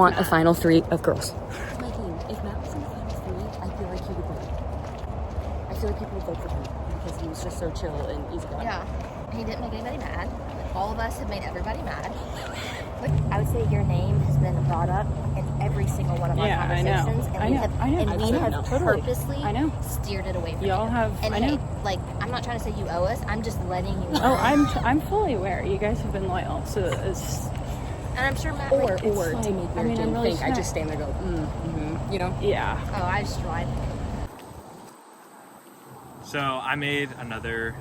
want a final three of girls. If Matt was in the final three, I feel like he would win. I feel like people would vote for him because he was just so chill and easygoing. Yeah, he didn't make anybody mad. All of us have made everybody mad. I would say your name has been brought up in every single one of our conversations, and we have purposely steered it away from y'all you. Have. And I know. Like, I'm not trying to say you owe us. I'm just letting you know. Oh, I'm fully aware. You guys have been loyal, so it's. And I'm sure Matt. Or like, to make your game really think. I just stand there and go, you know? Yeah. Oh, I just tried. So I made another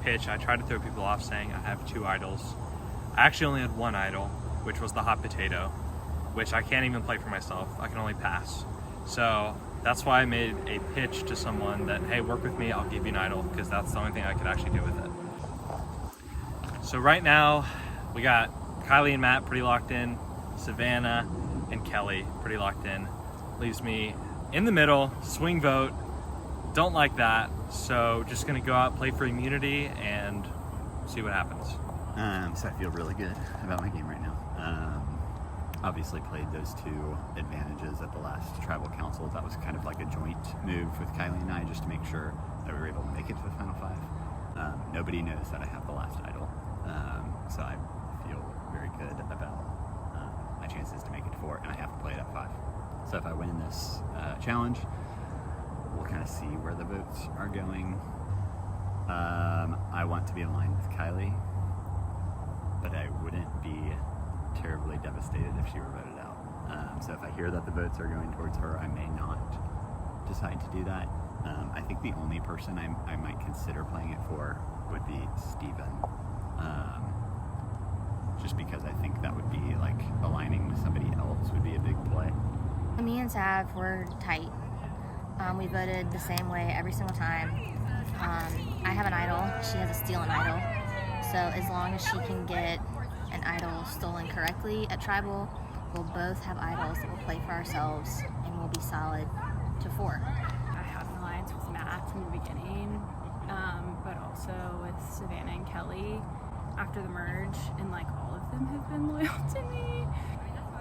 pitch. I tried to throw people off saying I have 2 idols. I actually only had 1 idol, which was the hot potato, which I can't even play for myself. I can only pass. So that's why I made a pitch to someone that, hey, work with me, I'll give you an idol, because that's the only thing I could actually do with it. So right now, we got Kylie and Matt pretty locked in, Savannah and Kelly pretty locked in. Leaves me in the middle, swing vote. Don't like that, so just gonna go out, play for immunity, and see what happens. So I feel really good about my game right now. Obviously played those 2 advantages at the last tribal council. That was kind of like a joint move with Kylie and I, just to make sure that we were able to make it to the final 5. Nobody knows that I have the last idol, so I feel very good about my chances to make it to 4, and I have to play it at 5. So if I win this challenge, we'll kind of see where the votes are going. I want to be aligned with Kylie, but I wouldn't be terribly devastated if she were voted out. So if I hear that the votes are going towards her, I may not decide to do that. I think the only person I might consider playing it for would be Steven. Just because I think that would be like aligning with somebody else would be a big play. Me and Sav were tight. We voted the same way every single time. I have an idol. She has a steal an idol. So as long as she can get an idol stolen correctly at Tribal, we'll both have idols that we'll play for ourselves, and we'll be solid to 4. I have an alliance with Matt from the beginning, but also with Savannah and Kelly after the merge, and like all of them have been loyal to me.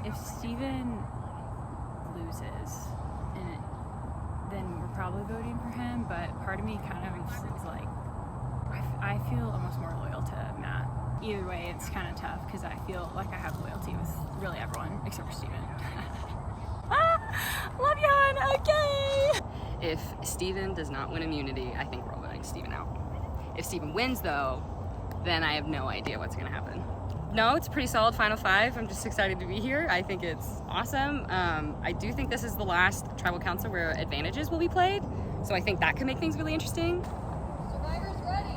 If Steven loses, then we're probably voting for him, but part of me kind of is like, I feel almost more loyal to Matt. Either way, it's kind of tough because I feel like I have loyalty with really everyone except for Steven. Love you, hon. Okay. If Steven does not win immunity, I think we're all voting Steven out. If Steven wins, though, then I have no idea what's going to happen. No, it's a pretty solid final 5. I'm just excited to be here. I think it's awesome. I do think this is the last tribal council where advantages will be played, so I think that could make things really interesting. Survivor's ready.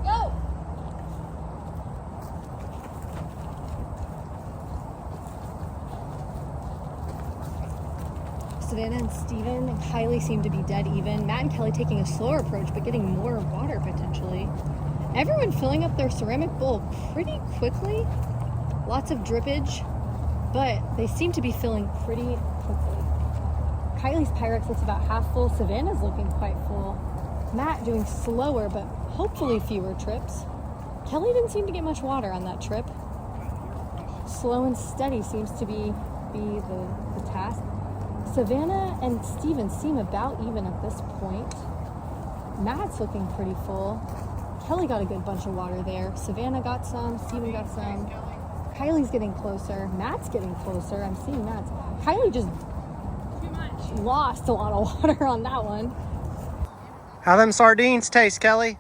Go! Savannah and Steven and Kylie seem to be dead even. Matt and Kelly taking a slower approach, but getting more water potentially. Everyone filling up their ceramic bowl pretty quickly. Lots of drippage, but they seem to be filling pretty quickly. Kylie's Pyrex looks about half full. Savannah's looking quite full. Matt doing slower, but hopefully fewer trips. Kelly didn't seem to get much water on that trip. Slow and steady seems to be the task. Savannah and Steven seem about even at this point. Matt's looking pretty full. Kelly got a good bunch of water there. Savannah got some, Steven got some. Kylie's getting closer. Matt's getting closer. I'm seeing Matt's. Kylie just lost a lot of water on that one. How them sardines taste, Kelly?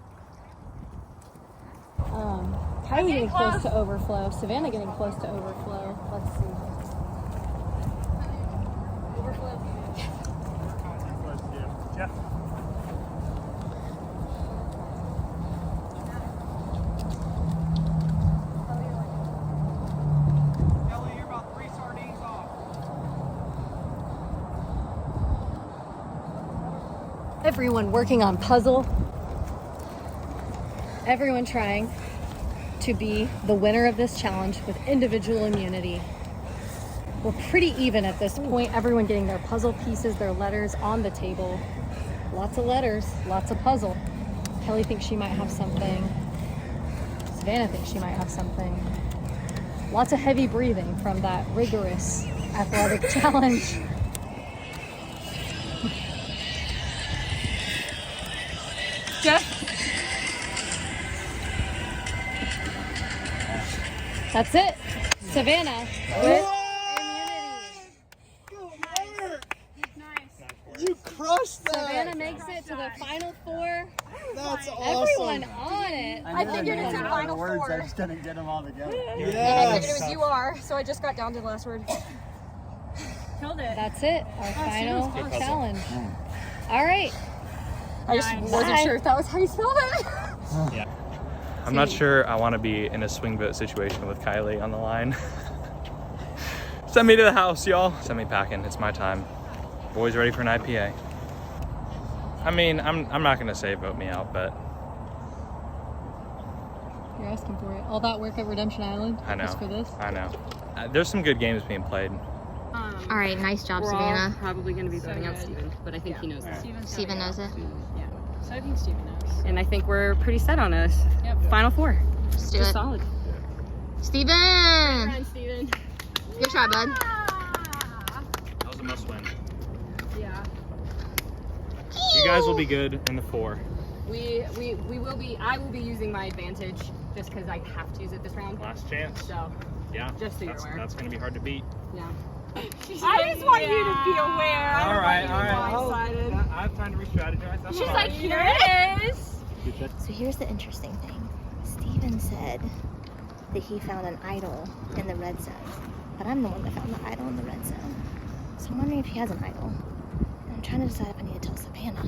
Kylie getting close to overflow. Savannah getting close to overflow. Let's see. Everyone working on puzzle. Everyone trying to be the winner of this challenge with individual immunity. We're pretty even at this point. Everyone getting their puzzle pieces, their letters on the table. Lots of letters, lots of puzzle. Kelly thinks she might have something. Savannah thinks she might have something. Lots of heavy breathing from that rigorous athletic challenge. Jeff? That's it. Savannah with You crushed that. Savannah makes it to the final four. That's Everyone on it. I figured it's in final words, I four. just didn't get them all together. And I figured it Yes. was you are, so I just got down to the last word. Killed it. That's it. Our final challenge. All right. I just wasn't sure if that was how you spelled it. Yeah. I'm not sure I want to be in a swing vote situation with Kylie on the line. Send me to the house, y'all. Send me packing. It's my time. Boys ready for an IPA. I mean, I'm not gonna say vote me out, but You're asking for it. All that work at Redemption Island I know. just for this. I know. There's some good games being played. All right, nice job, We're all Savannah. probably going to be So voting out good. Steven, but I think he knows that. Steven knows it. Yeah. So I think Steven knows. And I think we're pretty set on us. Yep. Final four. Let's do Just it. solid. Steven! Steven. Good try, bud. That was a must win. Yeah. You guys will be good in the 4. We will be, I will be using my advantage just because I have to use it this round. Last chance. So, Yeah. Just so you're aware. That's gonna be hard to beat. yeah. I just want you to be aware. I don't want you to be blindsided. I have time to re-strategize. That's She's fine. like, here it is. So here's the interesting thing. Steven said that he found an idol in the red zone. But I'm the one that found the idol in the red zone. So I'm wondering if he has an idol. And I'm trying to decide if I need to tell Savannah.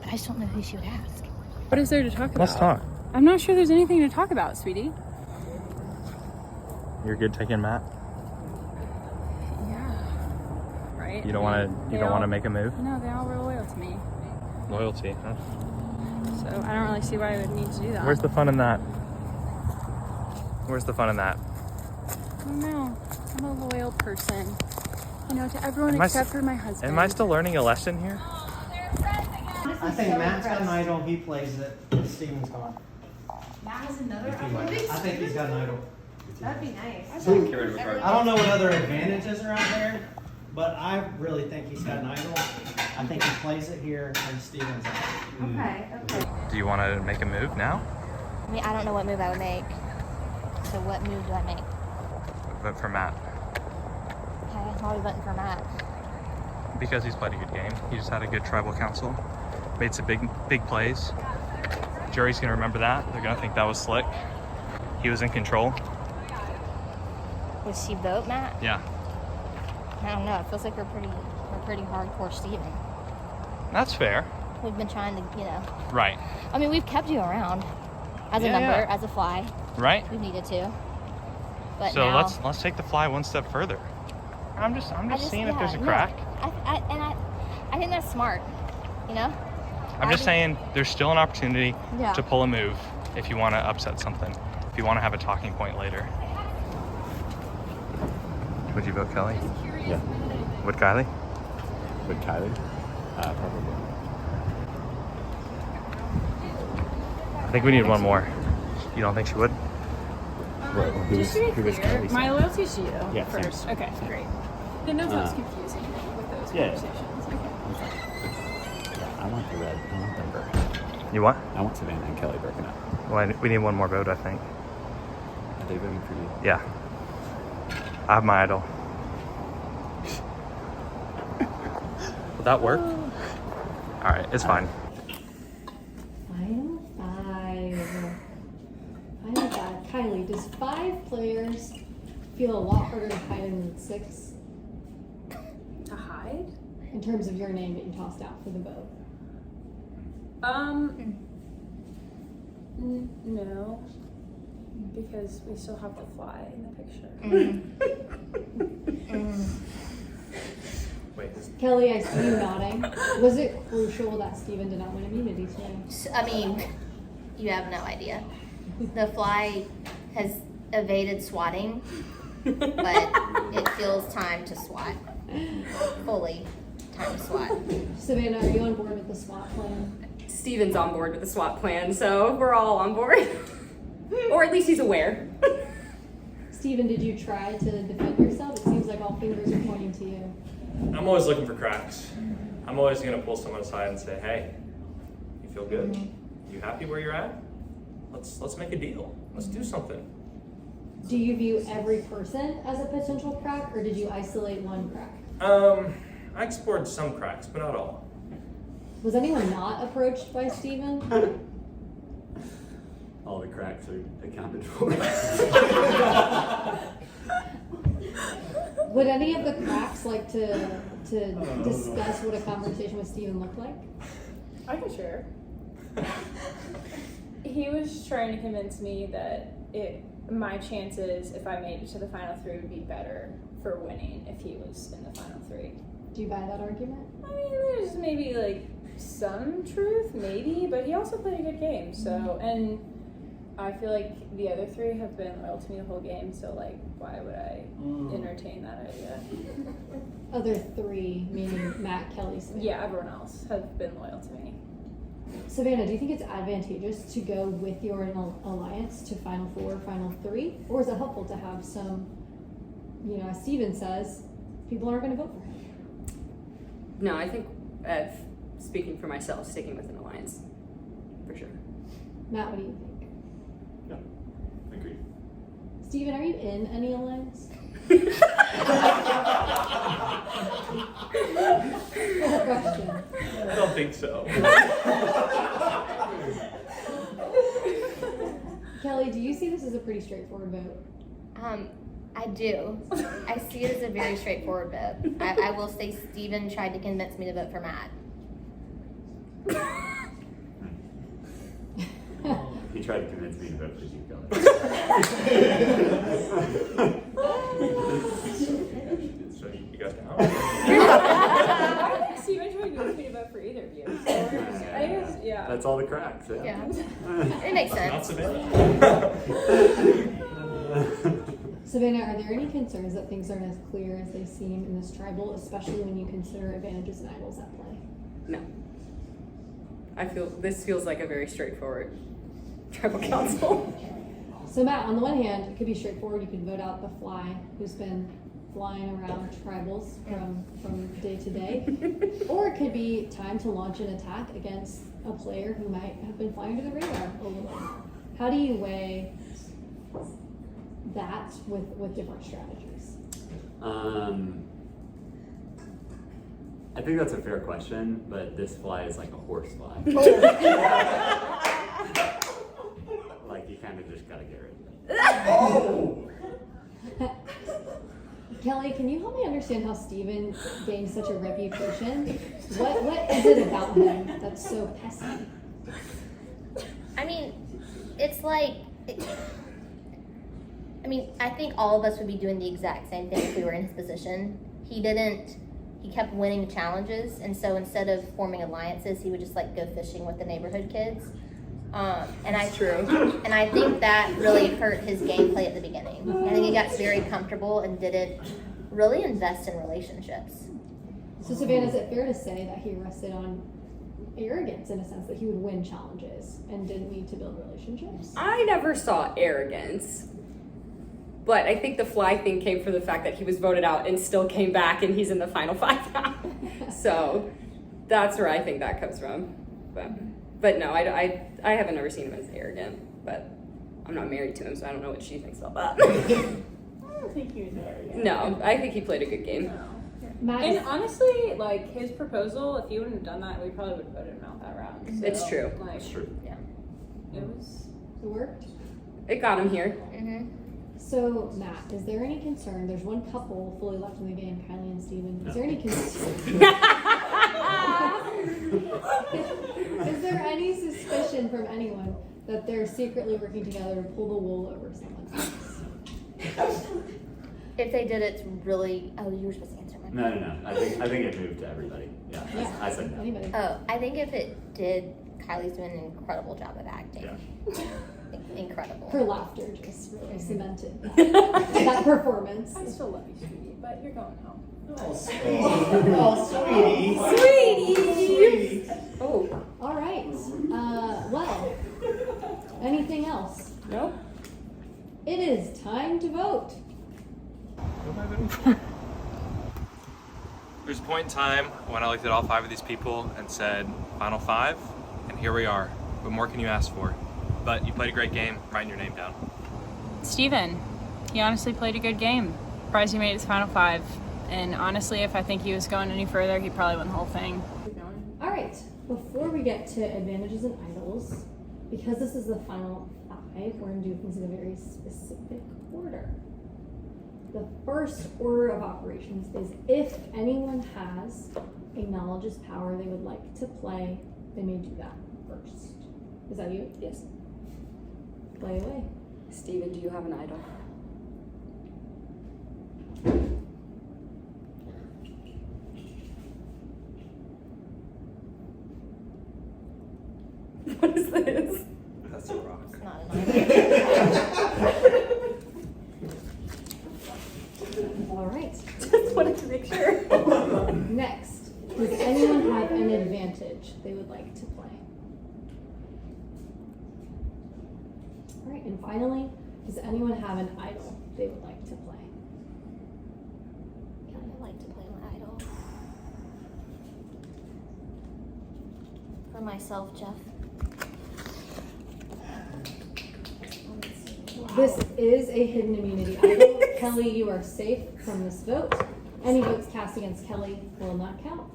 But I just don't know who she would ask. What is there to talk about? Let's talk. I'm not sure there's anything to talk about, sweetie. You're good taking Matt. Yeah. Right? You don't want to. You don't want to make a move. No, they all were loyal to me. Loyalty. Huh? So I don't really see why I would need to do that. Where's the fun in that? Where's the fun in that? I don't know. I'm a loyal person. You know, to everyone Am I except s- for my husband. Am I still learning a lesson here? I think Matt's got an idol. He plays it. Steven's gone. Matt has another I think he's got an idol. That'd be nice. I don't know what other advantages are out there, but I really think he's got an idol. I think he plays it here and Steven's out. Okay, okay. Do you want to make a move now? I mean, I don't know what move I would make. So what move do I make? Vote for Matt Okay, I'm already voting for Matt. because he's played a good game. He just had a good tribal council. Made some big plays. Jury's gonna remember that. They're gonna think that was slick. He was in control. Would she vote Matt? Yeah, I don't know. It feels like we're pretty hardcore Steven. that's fair. We've been trying to, Right, I mean, we've kept you around as a Yeah, number, yeah. as a fly. right. We've needed to. But So now, let's take the fly one step further. I'm just seeing if there's a yeah, crack. I think that's smart. I'm just saying there's still an opportunity Yeah. to pull a move if you want to upset something. If you want to have a talking point later. Would you vote Kelly? Yeah. Would Kylie? Would Kylie? Probably. I think we need one more. You don't think she would? Just to be who was clear, Kylie? my loyalty is to you Yeah, same. first. Okay, great. Then that's what's confusing with those yeah. conversations. Okay. Yeah, I want the red. I want them broken. You what? I want Savannah and Kelly broken up. Well, we need one more vote, I think. Are they voting for you? Yeah. I have my idol. Will that work? All right, it's fine. Final five. Final five. Kylie, does 5 players feel a lot harder to hide than 6 To hide? in terms of your name getting tossed out for the vote? No. Because we still have the fly in the picture. Wait. Kelly, I see you nodding. Was it crucial that Steven did not win immunity today? I mean, you have no idea. The fly has evaded swatting, but it feels time to swat. Fully time to swat. Savannah, are you on board with the SWAT plan? Steven's on board with the SWAT plan, so we're all on board. Or at least he's aware. Steven, did you try to defend yourself? It seems like all fingers are pointing to you. I'm always looking for cracks. I'm always gonna pull someone aside and say, hey, you feel good? You happy where you're at? Let's make a deal. Let's do something. Do you view every person as a potential crack, or did you isolate one crack? I explored some cracks, but not all. Was anyone not approached by Steven? All the cracks are accounted for. Would any of the cracks like to discuss what a conversation with Steven looked like? I can share. He was trying to convince me that my chances, if I made it to the final three, would be better for winning if he was in the final three. Do you buy that argument? I mean, there's maybe like some truth, maybe, but he also played a good game. So, and I feel like the other three have been loyal to me the whole game. So, like, why would I entertain that idea? Other three, meaning Matt, Kelly, Savannah. Yeah, everyone else has been loyal to me. Savannah, do you think it's advantageous to go with your alliance to Final Four, Final Three? Or is it helpful to have some, as Steven says, people aren't going to vote for him? No, I think, speaking for myself, sticking with an alliance, for sure. Matt, what do you think? Yeah, agreed. Steven, are you in any alliance? Question. I don't think so. Kelly, do you see this as a pretty straightforward vote? I do. I see it as a very straightforward vote. I will say Steven tried to convince me to vote for Matt. He tried to convince me to vote for you, Kelly. So you got down? I don't think Steven tried to convince me to vote for either of you. So, I guess, yeah. That's all the cracks. Yeah. It makes Not sense. Savannah. Savannah, are there any concerns that things aren't as clear as they seem in this tribal, especially when you consider advantages and idols at play? No. This feels like a very straightforward tribal council. So Matt, on the one hand, it could be straightforward. You could vote out the fly who's been flying around tribals from day to day. Or it could be time to launch an attack against a player who might have been flying under the radar a little bit. How do you weigh that with different strategies? I think that's a fair question, but this fly is like a horse fly. Like, you kind of just gotta get rid of it. Kelly, can you help me understand how Steven gained such a reputation? What is it about him that's so pesky? I mean, it's like, I think all of us would be doing the exact same thing if we were in his position. He kept winning challenges, and so instead of forming alliances, he would just like go fishing with the neighborhood kids. True. And I think that really hurt his gameplay at the beginning. I think he got very comfortable and didn't really invest in relationships. So Savannah, is it fair to say that he rested on arrogance in a sense that he would win challenges and didn't need to build relationships? I never saw arrogance. But I think the fly thing came from the fact that he was voted out and still came back, and he's in the final five now. So that's where I think that comes from. But no, I haven't ever seen him as arrogant. But I'm not married to him, so I don't know what she thinks about that. I don't think he was arrogant. No, I think he played a good game. No. And honestly, like, his proposal, if he wouldn't have done that, we probably would have voted him out that round. So, It's true. Like, That's true. Yeah. It was. It worked. It got him here. Mm-hmm. So Matt, is there any concern? There's one couple fully left in the game, Kylie and Steven. Is there any concern? Is there any suspicion from anyone that they're secretly working together to pull the wool over someone's eyes? If they did, it's really. Oh, you were supposed to answer my question. No. I think it moved to everybody. Yeah. I said no. Anybody? Oh, I think if it did, Kylie's doing an incredible job of acting. Yeah. Incredible. Her laughter just really cemented that performance. I still love you, sweetie, but you're going home. Oh, sweetie. Sweetie! Oh. All right. Well, anything else? Nope. It is time to vote. There's a point in time when I looked at all 5 of these people and said, final 5, and here we are. What more can you ask for? But you played a great game, writing your name down. Steven, he honestly played a good game. Surprised he made his final 5. And honestly, if I think he was going any further, he probably won the whole thing. All right, before we get to advantages and idols, because this is the final 5, we're gonna do things in a very specific order. The first order of operations is if anyone has a knowledge is power they would like to play, they may do that first. Is that you? Yes. Play away. Steven, do you have an idol? What is this? That's a rock. It's not an idol. All right. Just wanted to make sure. Next, does anyone have an advantage they would like to play? All right, and finally, does anyone have an idol they would like to play? Yeah, I like to play my idol. For myself, Jeff. This is a hidden immunity idol. Kelly, you are safe from this vote. Any votes cast against Kelly will not count.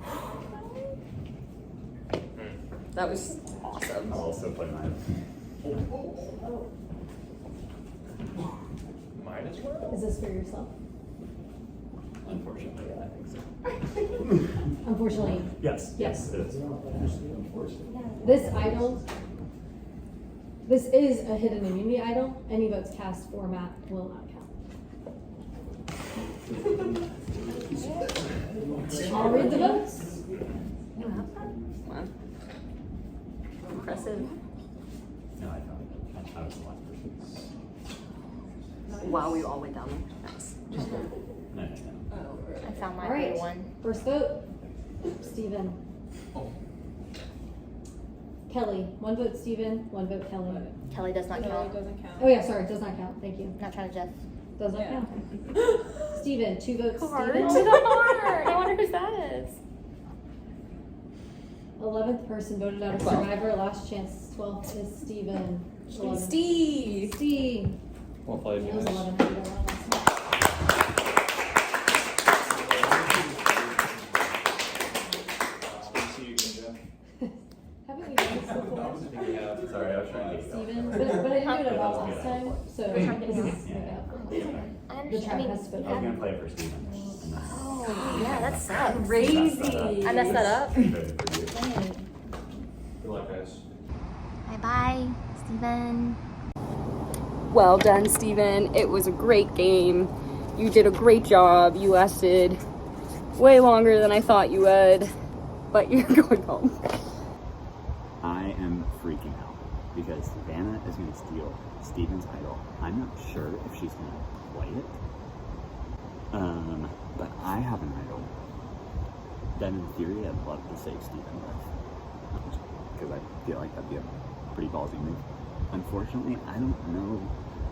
That was awesome. I'll also play mine. Mine as well? Is this for yourself? Unfortunately, yeah, I think so. Unfortunately, Yes. Yes. It is. this idol, this is a hidden immunity idol. Any votes cast for Matt will not count. I'll read the votes. Wow. Impressive. No, I don't. I was the last person. Wow, we all went down there. Nice. No. I found my All right. blue one. First vote, Steven. Kelly. 1 vote Steven, 1 vote Kelly. Kelly does not count. Oh yeah, sorry, does not count. Thank you. I'm not trying to Jeff. Does not count. Steven, 2 votes Steven. Hard. I wonder who that is. 11th person voted out of Survivor. Last chance. 12th is Steven. 11th. Steve. Steve. We'll play It was again. 11. I did that last time. Haven't we done this before? Sorry, I was trying to. Steven? But I didn't do it about last time, so this is Yeah. make up. I The understand. tribe has to I was vote. gonna play it for Steven. And that's Oh, yeah, that sucks. Crazy. I messed that up. voted for you. Good luck, guys. Bye-bye, Steven. Well done, Steven. It was a great game. You did a great job. You lasted way longer than I thought you would, but you're going home. I am freaking out because Savannah is going to steal Steven's idol. I'm not sure if she's going to play it. But I have an idol that in theory I'd love to save Steven with. Because I feel like that'd be a pretty ballsy move. Unfortunately, I don't know,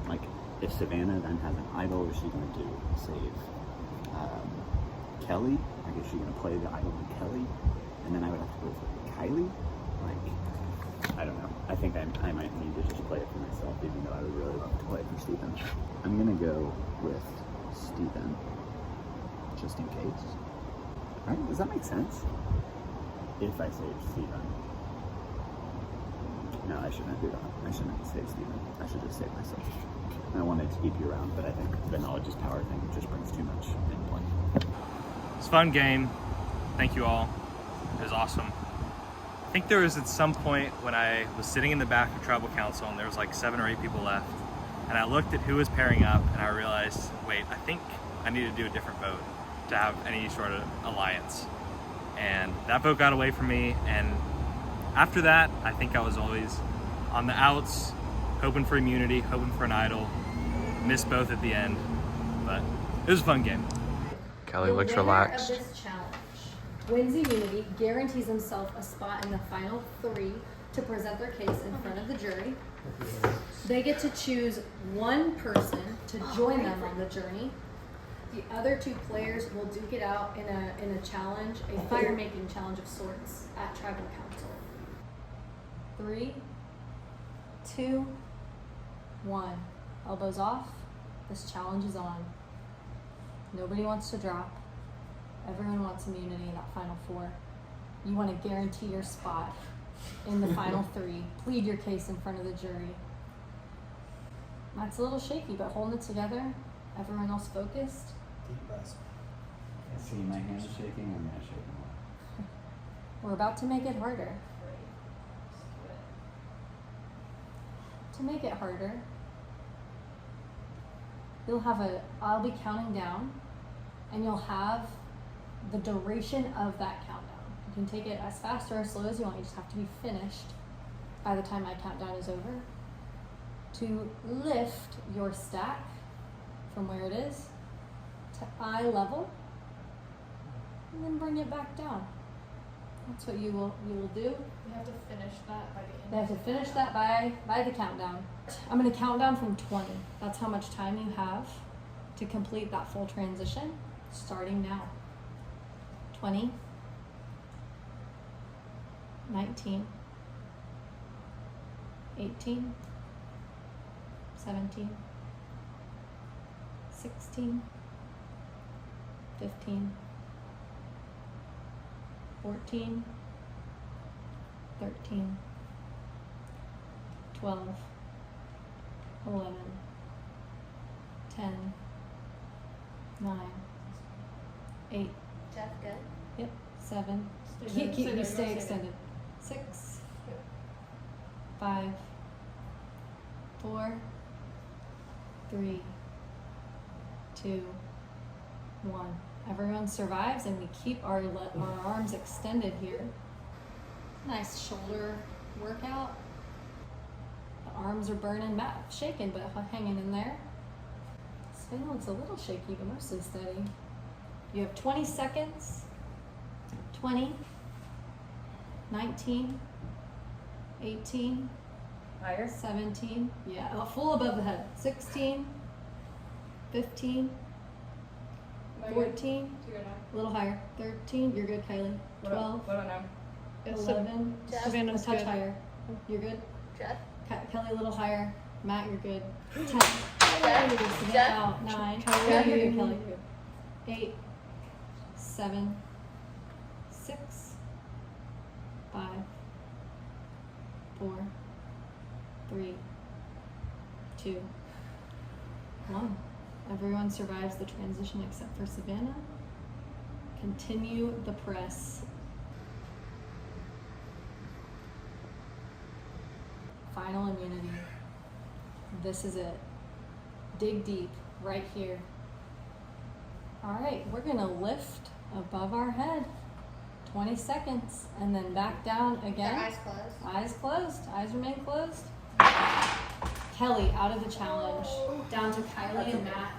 like, if Savannah then has an idol, is she going to save Kelly? Like, is she going to play the idol with Kelly? And then I would have to go with Kylie? Like, I don't know. I think I might need to just play it for myself, even though I would really love to play it for Steven. I'm going to go with Steven, just in case. Right? Does that make sense? If I save Steven. No, I shouldn't do that. I shouldn't save Steven. I should just save myself. I wanted to keep you around, but I think the knowledge is power thing just brings too much into play. It's a fun game. Thank you all. It was awesome. I think there was at some point when I was sitting in the back of Tribal Council and there was like 7 or 8 people left. And I looked at who was pairing up and I realized, wait, I think I need to do a different vote to have any sort of alliance. And that vote got away from me. And after that, I think I was always on the outs, hoping for immunity, hoping for an idol. Missed both at the end, but it was a fun game. Kelly looks relaxed. The winner of this challenge wins immunity, guarantees himself a spot in the final 3 to present their case in front of the jury. They get to choose one person to join them on the journey. The other two players will duke it out in a challenge, a fire-making challenge of sorts at tribal council. 3, 2, 1. Elbows off. This challenge is on. Nobody wants to drop. Everyone wants immunity in that final 4. You want to guarantee your spot in the final 3. Plead your case in front of the jury. Matt's a little shaky, but holding it together. Everyone else focused. Deep breaths. See my hands shaking, I'm gonna shake them more. We're about to make it harder. To make it harder, I'll be counting down, and you'll have the duration of that countdown. You can take it as fast or as slow as you want. You just have to be finished by the time my countdown is over. To lift your stack from where it is to eye level, and then bring it back down. That's what you will do. We have to finish that by the end. They have to finish that by the countdown. I'm going to count down from 20. That's how much time you have to complete that full transition, starting now. 20, 19, 18, 17, 16, 15, 14, 13, 12, 11, 10, 9, 8, Jeff, good. yep, 7, stay extended, 6, 5, 4, 3, 2, 1. Everyone survives, and we keep our arms extended here. Nice shoulder workout. The arms are burning, Matt shaking but hanging in there. Sven looks a little shaky but mostly steady. You have 20 seconds. 20, 19, 18, Higher. 17, yeah, full above the head. 16, 15, 14, a little higher. 13, you're good, Kylie. 12, What about now? 11, a touch higher. You're good. Jeff. Kelly, a little higher. Matt, you're good. 10. Jeff. Out. 9. You're good, Kelly. 8, 7, 6, 5, 4, 3, 2, 1. Everyone survives the transition except for Savannah. Continue the press. Final immunity. This is it. Dig deep, right here. All right, we're gonna lift above our head. 20 seconds, and then back down again. Eyes closed. Eyes closed. Eyes remain closed. Kelly out of the challenge. Down to Kylie and Matt.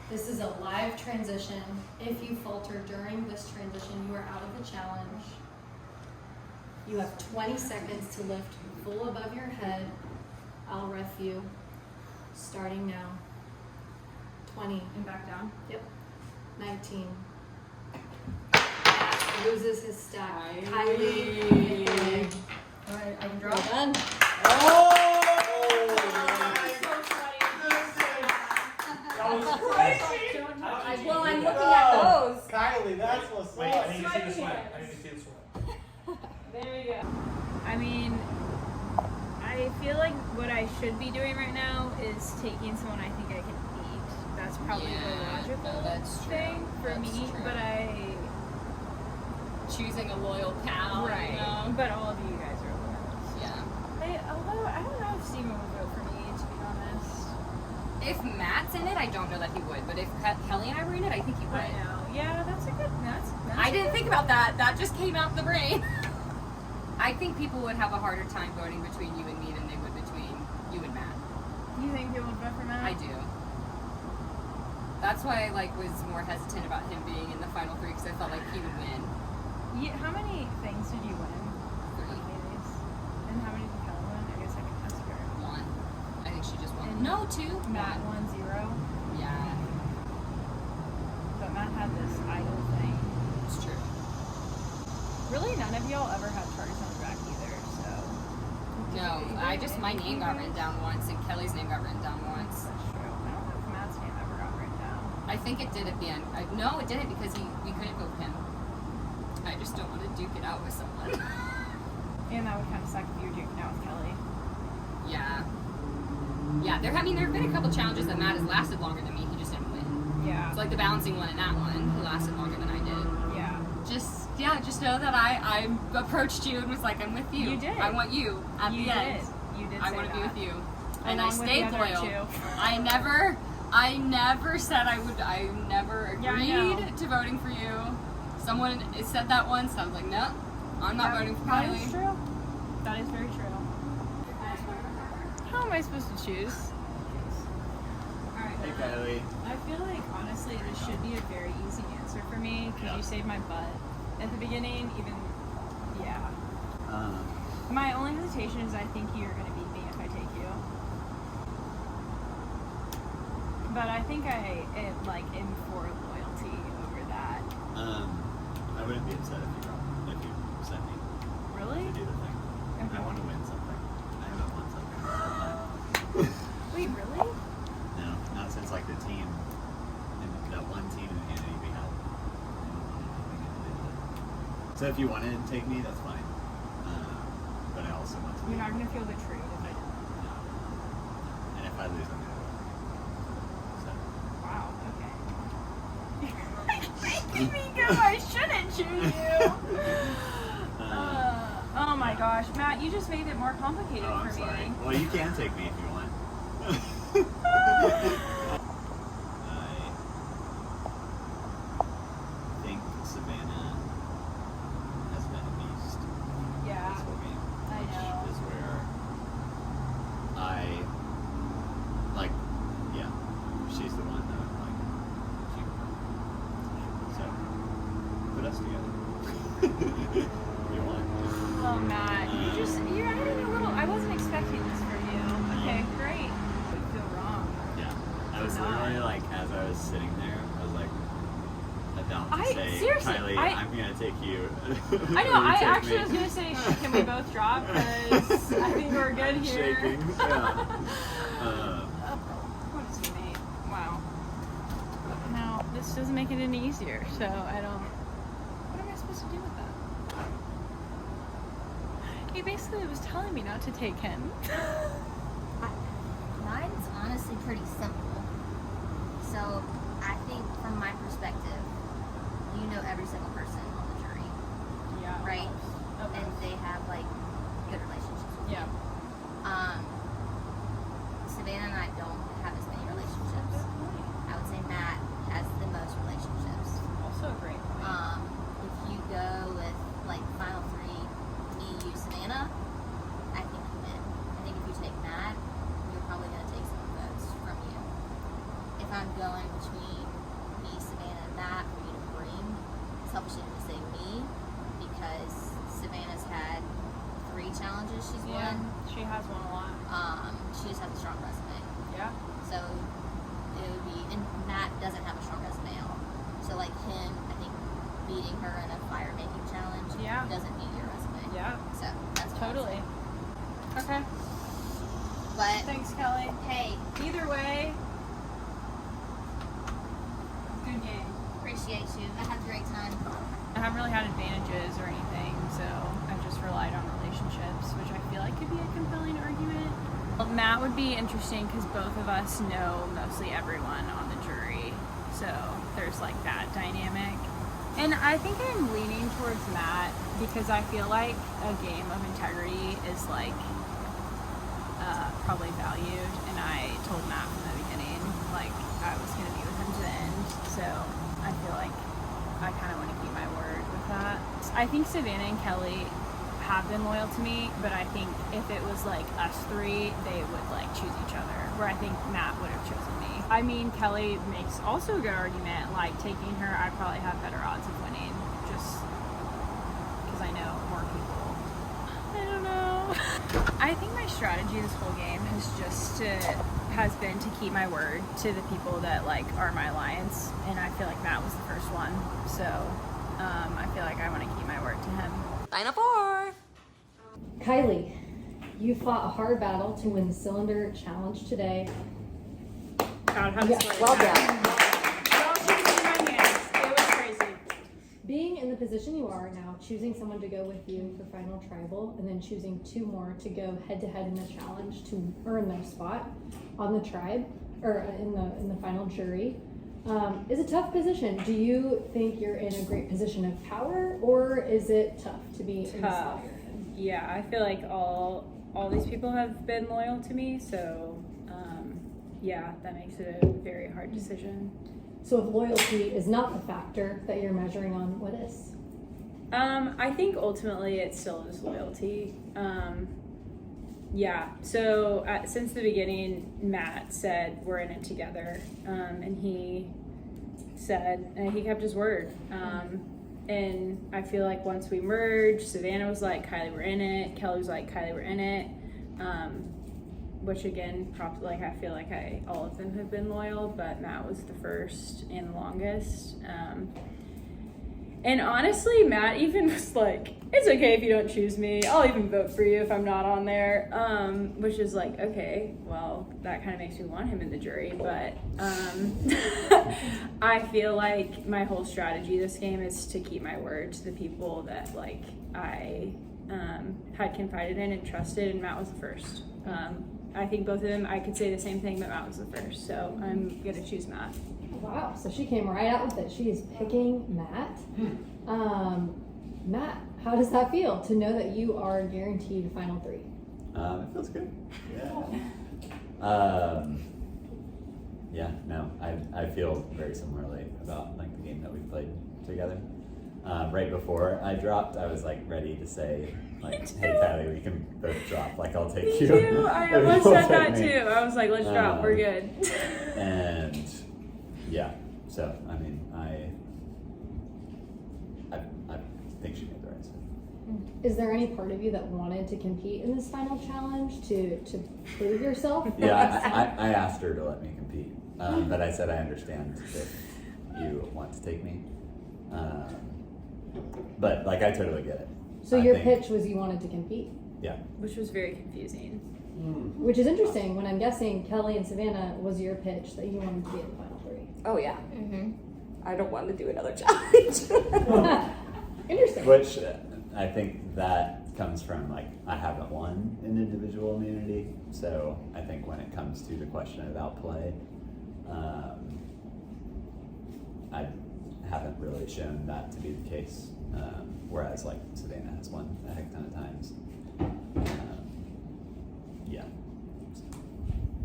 This is a live transition. If you falter during this transition, you are out of the challenge. You have 20 seconds to lift full above your head. I'll ref you. Starting now. 20. And back down. Yep. 19. Matt loses his stack. Kylie. All right, I can draw. Well done. Well, I'm looking at those. Kylie, that's what's Wait, up. I need to see this one. I need to see this one. There we go. I mean, I feel like what I should be doing right now is taking someone I think I can eat. That's probably the logical thing for me, but choosing a loyal pal, right. you know? But all of you guys are loyal. Yeah. Although I don't know if Steven would vote for me, to be honest. If Matt's in it, I don't know that he would, but if Kelly and I were in it, I think he would. I know. Yeah, that's a good. That's I didn't think about that. That just came out the brain. I think people would have a harder time voting between you and me than they would between you and Matt. You think people would vote for Matt? I do. That's why I was more hesitant about him being in the final 3 because I felt like he would win. Yeah, how many things did you win? 3. No, 2. Matt 1-0. Yeah, But Matt had this idol thing. it's true. Really, none of y'all ever had charges on the back either, so. No, my name got written down once, and Kelly's name got written down once. That's true. I don't know if Matt's name ever got written down. I think it did at the end. No, it didn't because we couldn't vote him. I just don't want to duke it out with someone. And that would kind of suck if you were duking out with Kelly. Yeah. Yeah, there have been a couple challenges that Matt has lasted longer than me. He just didn't win. Yeah. It's like the balancing one and that one. He lasted longer than I did. Yeah. Just know that I approached you and was like, I'm with you. You did. I want you at You the end. did. You did I say want to be that. with you. And Along I with stayed the other loyal. two. I never said I would. I never Yeah, I agreed know. to voting for you. Someone said that once. I was like, no, I'm not voting for That Kylie. is true. That is very true. How am I supposed to choose? Hey, Kylie. I feel like honestly this should be a very easy answer for me because you saved my butt at the beginning. Even yeah. My only hesitation is I think you're gonna beat me if I take you. But I think I am for loyalty over that. I wouldn't be upset if you sent me Really? to do the thing. Okay. I want to win something. I haven't won something in a long time. Wait, really? No, not since like the team, that one team in Unity we had. So if you want to take me, that's fine. But I also want to. You're not gonna feel betrayed if I don't. No. And if I lose, I'm gonna win. So. Wow. Okay. Making me go. I shouldn't choose you. Oh my gosh, Matt, you just made it more complicated Oh, I'm for sorry. me. Well, you can take me if you want. I think Savannah has been a beast Yeah, this whole game. I know. Which is where she's the one that so put us together. You want? Oh, Matt, you're adding a little. I wasn't expecting this from you. Okay, great. I feel wrong. Yeah. I was literally like, as I was sitting there, I was like, about to say, seriously, Kylie, I'm gonna take you. I know. Will you I take actually me? was gonna say, can we both drop? Because I think we're good I'm here. shaking. Yeah. What a teammate. Wow. Now, this doesn't make it any easier, so I don't. What am I supposed to do with that? He basically was telling me not to take him. Mine's honestly pretty simple. So I think from my perspective, you know every single person on the jury, Yeah. right? Okay. And they have like good relationships with Yeah. you. Savannah and I don't have as many relationships. I would say Matt has the most relationships. Also a great point. If you go with like final 3, me, you, Savannah, I think you win. I think if you take Matt, you're probably going to take some votes from you. If I'm going between me, Savannah, and Matt for you to bring, it's selfish of you to say me because Savannah's had 3 challenges she's Yeah, won. she has won a lot. She just has a strong resume. Yeah. So it would be, and Matt doesn't have a strong resume at all. So like him, I think beating her in a fire making challenge Yeah. doesn't meet your resume. Yeah. So that's what I would Totally. say. Okay. But Thanks, Kelly. hey, Either way, good game. appreciate you. I had a great time. I haven't really had advantages or anything, so I've just relied on relationships, which I feel like could be a compelling argument. Well, Matt would be interesting because both of us know mostly everyone on the jury, so there's like that dynamic. And I think I'm leaning towards Matt because I feel like a game of integrity is like probably valued, and I told Matt from the beginning like I was going to be with him to the end, so I feel like I kind of want to keep my word with that. I think Savannah and Kelly have been loyal to me, but I think if it was like us 3, they would like choose each other, where I think Matt would have chosen me. I mean, Kelly makes also a good argument, like taking her, I probably have better odds of winning, just because I know more people. I don't know. I think my strategy this whole game has been to keep my word to the people that like are my alliance, and I feel like Matt was the first one, so I feel like I want to keep my word to him. Final four. Kylie, you fought a hard battle to win the cylinder challenge today. God, how does Well done. Y'all should see my hands. It was crazy. Being in the position you are now, choosing someone to go with you for final tribal, and then choosing 2 more to go head to head in the challenge to earn their spot on the tribe or in the final jury, is a tough position. Do you think you're in a great position of power, or is it tough to be in the spot you're in? Yeah, I feel like all these people have been loyal to me, so yeah, that makes it a very hard decision. So if loyalty is not the factor that you're measuring on, what is? I think ultimately it still is loyalty. Yeah, so since the beginning, Matt said we're in it together, and he said, and he kept his word. And I feel like once we merged, Savannah was like, Kylie, we're in it. Kelly was like, Kylie, we're in it. Which again, like I feel like all of them have been loyal, but Matt was the first and the longest. And honestly, Matt even was like, it's okay if you don't choose me. I'll even vote for you if I'm not on there. Which is like, okay, well, that kind of makes me want him in the jury. But I feel like my whole strategy this game is to keep my word to the people that like I had confided in and trusted, and Matt was the first. I think both of them, I could say the same thing, but Matt was the first. So I'm going to choose Matt. Wow, so she came right out with it. She is picking Matt. Matt, how does that feel to know that you are guaranteed final 3? It feels good. Yeah. No, I feel very similarly about like the game that we played together. Right before I dropped, I was like ready to say like, hey Kylie, we can both drop. Like I'll take you. Me too. I almost said that too. I was like, let's drop. We're good. And yeah, so I mean, I think she made the right decision. Is there any part of you that wanted to compete in this final challenge to prove yourself? Yeah, I asked her to let me compete, but I said I understand if you want to take me. But like I totally get it. So your pitch was you wanted to compete? Yeah. Which was very confusing. Which is interesting when I'm guessing Kelly and Savannah was your pitch that you wanted to be in the final 3. Oh yeah. I don't want to do another challenge. Interesting. Which I think that comes from like I haven't won in individual immunity, so I think when it comes to the question of outplay, I haven't really shown that to be the case. Whereas like Savannah has won a heck ton of times. Yeah, so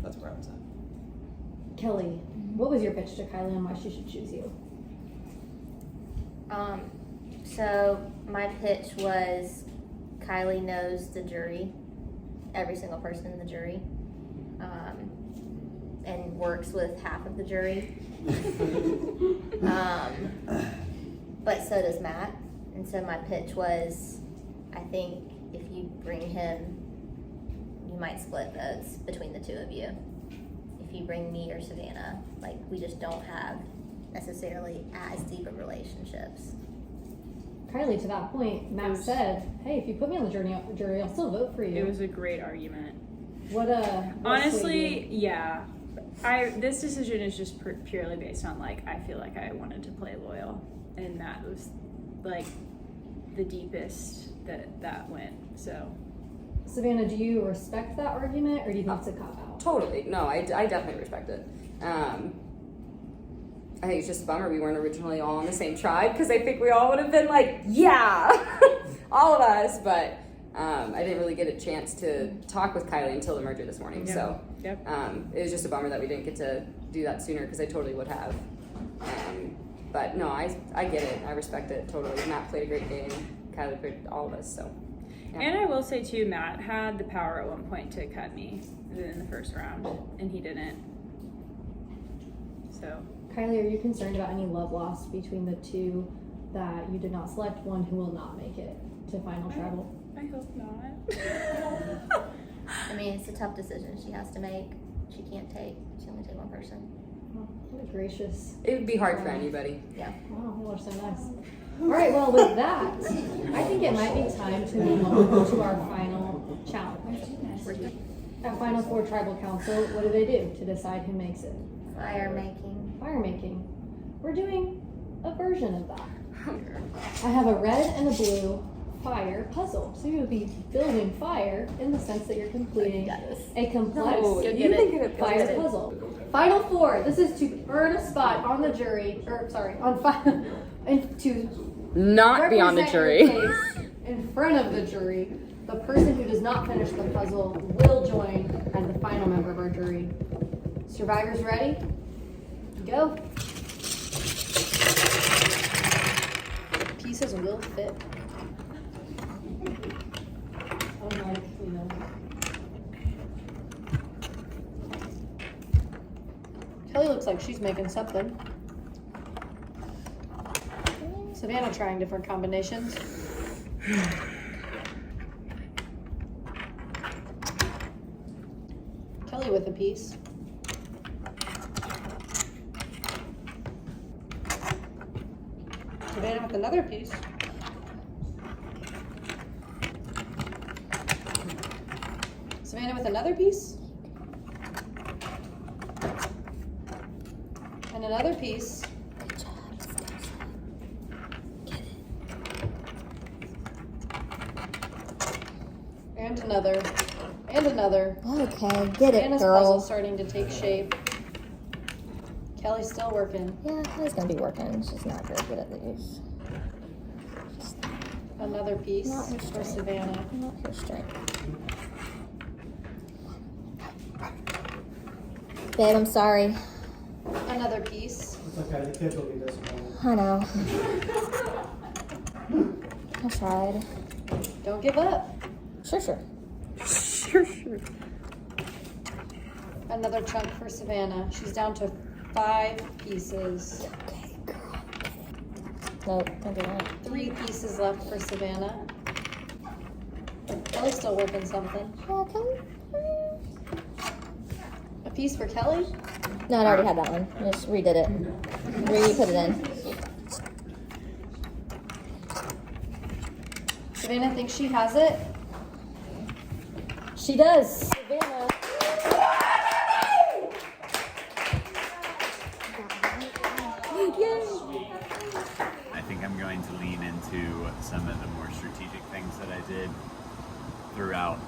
that's where I was at. Kelly, what was your pitch to Kylie on why she should choose you? So my pitch was Kylie knows the jury, every single person in the jury, and works with half of the jury. But so does Matt. And so my pitch was, I think if you bring him, you might split votes between the 2 of you. If you bring me or Savannah, like we just don't have necessarily as deep of relationships. Kylie, to that point, Matt said, hey, if you put me on the jury, I'll still vote for you. It was a great argument. What honestly, yeah. This decision is just purely based on like I feel like I wanted to play loyal, and that was like the deepest that went. So Savannah, do you respect that argument, or do you think it's a cop-out? Totally. No, I definitely respect it. I think it's just a bummer we weren't originally all on the same tribe, because I think we all would have been like, yeah, all of us, but I didn't really get a chance to talk with Kylie until the merger this morning. So it was just a bummer that we didn't get to do that sooner, because I totally would have. But no, I get it. I respect it totally. Matt played a great game. Kylie played all of us. So. Yeah. And I will say too, Matt had the power at one point to cut me in the first round, and he didn't. So. Kylie, are you concerned about any love lost between the 2 that you did not select, one who will not make it to final travel? I hope not. I mean, mean, it's a tough decision she has to make. She can't only take one person. What a gracious. It would be hard for anybody. Yeah. Oh, you are so nice. All right, well, with that, I think it might be time to move on to our final challenge. At Final Four Tribal Council, what do they do to decide who makes it? Fire making. Fire making. We're doing a version of that. I have a red and a blue fire puzzle. So you would be building fire in the sense that you're completing a complex fire puzzle. Final four. This is to earn a spot on the jury, and to Not be on the represent your jury. case in front of the jury. The person who does not finish the puzzle will join as the final member of our jury. Survivors ready? Go. Pieces will fit. Unlike, Kelly looks like she's making something. Savannah trying different combinations. Kelly with a piece. Savannah with another piece. Savannah with another piece. And another piece. And another. And another. Okay, get it, Savannah's girl. puzzle's starting to take shape. Kelly's still working. Yeah, Kelly's gonna be working. She's not very good at these. Another piece Not her for strength. Savannah. Not her strength. Babe, I'm sorry. Another piece. It's okay, the kids will be disappointed. I know. I tried. Don't give up. Sure. Another chunk for Savannah. She's down to 5 pieces. Okay, girl. Nope, don't do that. 3 pieces left for Savannah. Kelly's still working something. Oh, Kelly. A piece for Kelly. No, I already had that one. I just redid it. Re-put it in. Savannah thinks she has it. She does. Savannah. I think I'm going to lean into some of the more strategic things that I did throughout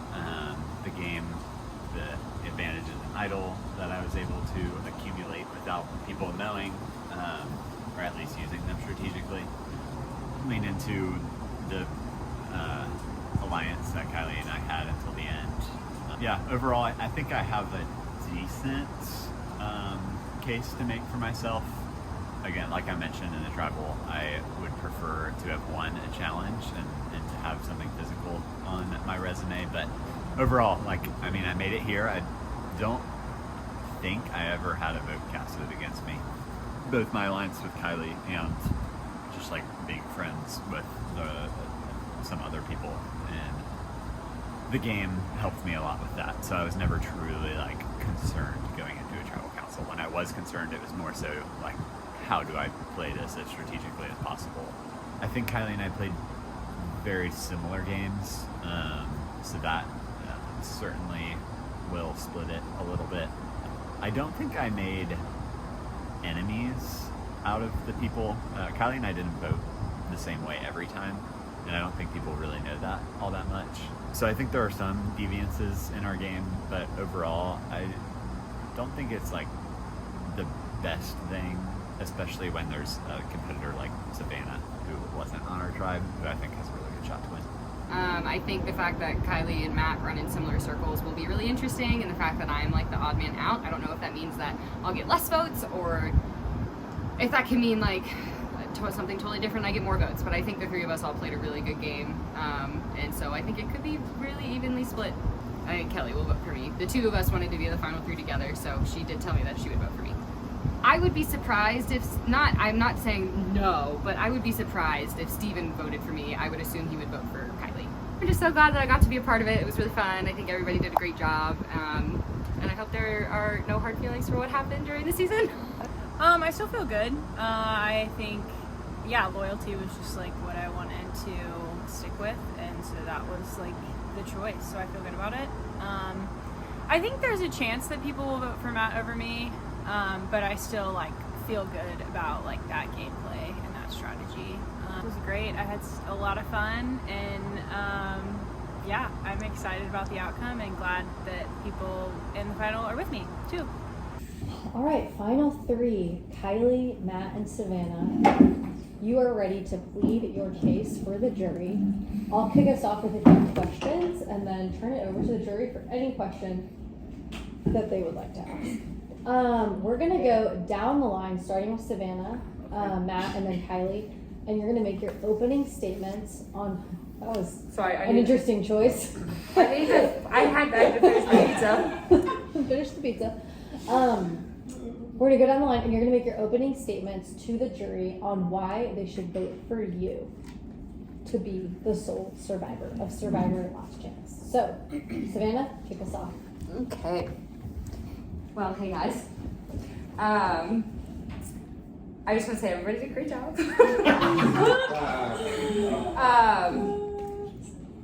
the game, the advantages in idle that I was able to accumulate without people knowing, or at least using them strategically. Lean into the alliance that Kylie and I had until the end. Yeah, overall, I think I have a decent case to make for myself. Again, like I mentioned in the tribal, I would prefer to have won a challenge and to have something physical on my resume. But overall, I made it here. I don't think I ever had a vote casted against me. Both my alliance with Kylie and just being friends with some other people in the game helped me a lot with that. So I was never truly concerned going into a tribal council. When I was concerned, it was more so how do I play this as strategically as possible? I think Kylie and I played very similar games, so that certainly will split it a little bit. I don't think I made enemies out of the people. Kylie and I didn't vote the same way every time, and I don't think people really know that all that much. So I think there are some deviances in our game, but overall, I don't think it's the best thing, especially when there's a competitor like Savannah, who wasn't on our tribe, who I think has a really good shot to win. I think the fact that Kylie and Matt run in similar circles will be really interesting, and the fact that I'm the odd man out, I don't know if that means that I'll get less votes, or if that can mean something totally different, I get more votes. But I think the three of us all played a really good game, and so I think it could be really evenly split. I think Kelly will vote for me. The two of us wanted to be the final 3 together, so she did tell me that she would vote for me. I would be surprised if not. I'm not saying no, but I would be surprised if Steven voted for me. I would assume he would vote for Kylie. I'm just so glad that I got to be a part of it. It was really fun. I think everybody did a great job. And I hope there are no hard feelings for what happened during the season. I still feel good. I think, yeah, loyalty was just like what I wanted to stick with, and so that was like the choice. So I feel good about it. I think there's a chance that people will vote for Matt over me, but I still like feel good about like that gameplay and that strategy. It was great. I had a lot of fun, and yeah, I'm excited about the outcome and glad that people in the final are with me too. All right, final three, Kylie, Matt, and Savannah. You are ready to plead your case for the jury. I'll kick us off with a few questions and then turn it over to the jury for any question that they would like to ask. We're gonna go down the line, starting with Savannah, Matt, and then Kylie, and you're gonna make your opening statements on. That was an interesting choice. I had to finish the pizza. Finish the pizza. We're gonna go down the line, and you're gonna make your opening statements to the jury on why they should vote for you to be the sole survivor of Survivor Last Chance. So, Savannah, kick us off. Okay. Well, hey guys. I just want to say everybody did a great job.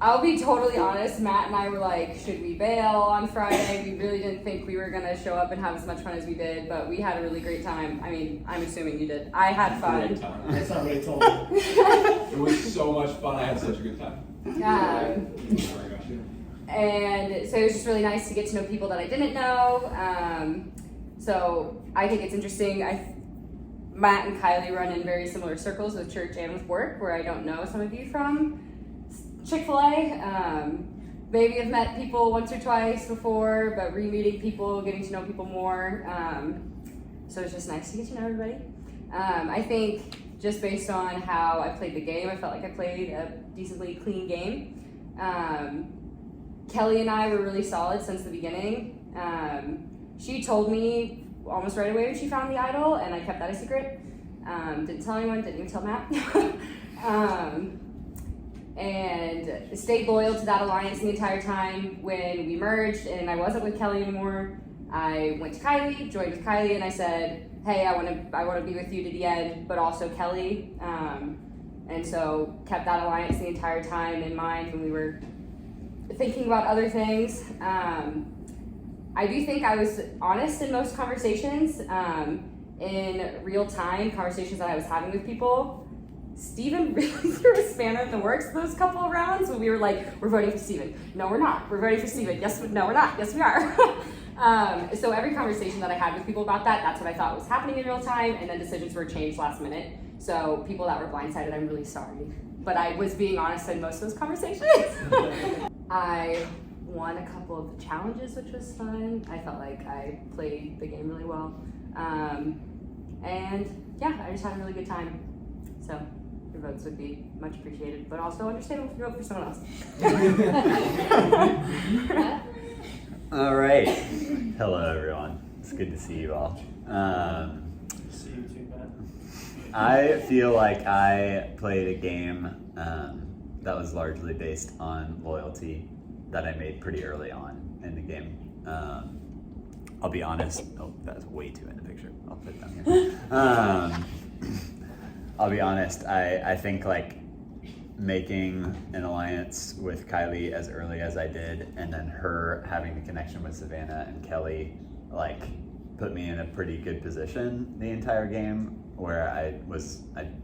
I'll be totally honest, Matt and I were like, should we bail on Friday? We really didn't think we were going to show up and have as much fun as we did, but we had a really great time. I mean, I'm assuming you did. I had fun. Great time. That's not what he told me. It was so much fun. I had such a good time. And so it was just really nice to get to know people that I didn't know. So I think it's interesting. Matt and Kylie run in very similar circles with church and with work, where I don't know some of you from Chick-fil-A. Maybe I've met people once or twice before, but re-meeting people, getting to know people more. So it's just nice to get to know everybody. I think just based on how I played the game, I felt like I played a decently clean game. Kelly and I were really solid since the beginning. She told me almost right away when she found the idol, and I kept that a secret. Didn't tell anyone, didn't even tell Matt. And stayed loyal to that alliance the entire time. When we merged and I wasn't with Kelly anymore, I went to Kylie, joined with Kylie, and I said, hey, I want to be with you to the end, but also Kelly. And so kept that alliance the entire time in mind when we were thinking about other things. I do think I was honest in most conversations, in real time conversations that I was having with people. Steven really threw a spanner in the works those couple of rounds when we were like, we're voting for Steven. No, we're not. We're voting for Steven. Yes, no, we're not. Yes, we are. So every conversation that I had with people about that, that's what I thought was happening in real time, and then decisions were changed last minute. So people that were blindsided, I'm really sorry. But I was being honest in most of those conversations. I won a couple of the challenges, which was fun. I felt like I played the game really well. And yeah, I just had a really good time. So your votes would be much appreciated, but also understandable if you vote for someone else. All right. Hello, everyone. It's good to see you all. See you too, Matt. I feel like I played a game that was largely based on loyalty that I made pretty early on in the game. I'll be honest. Oh, that's way too in the picture. I'll put it down here. I'll be honest. I think like making an alliance with Kylie as early as I did, and then her having the connection with Savannah and Kelly, like put me in a pretty good position the entire game, where I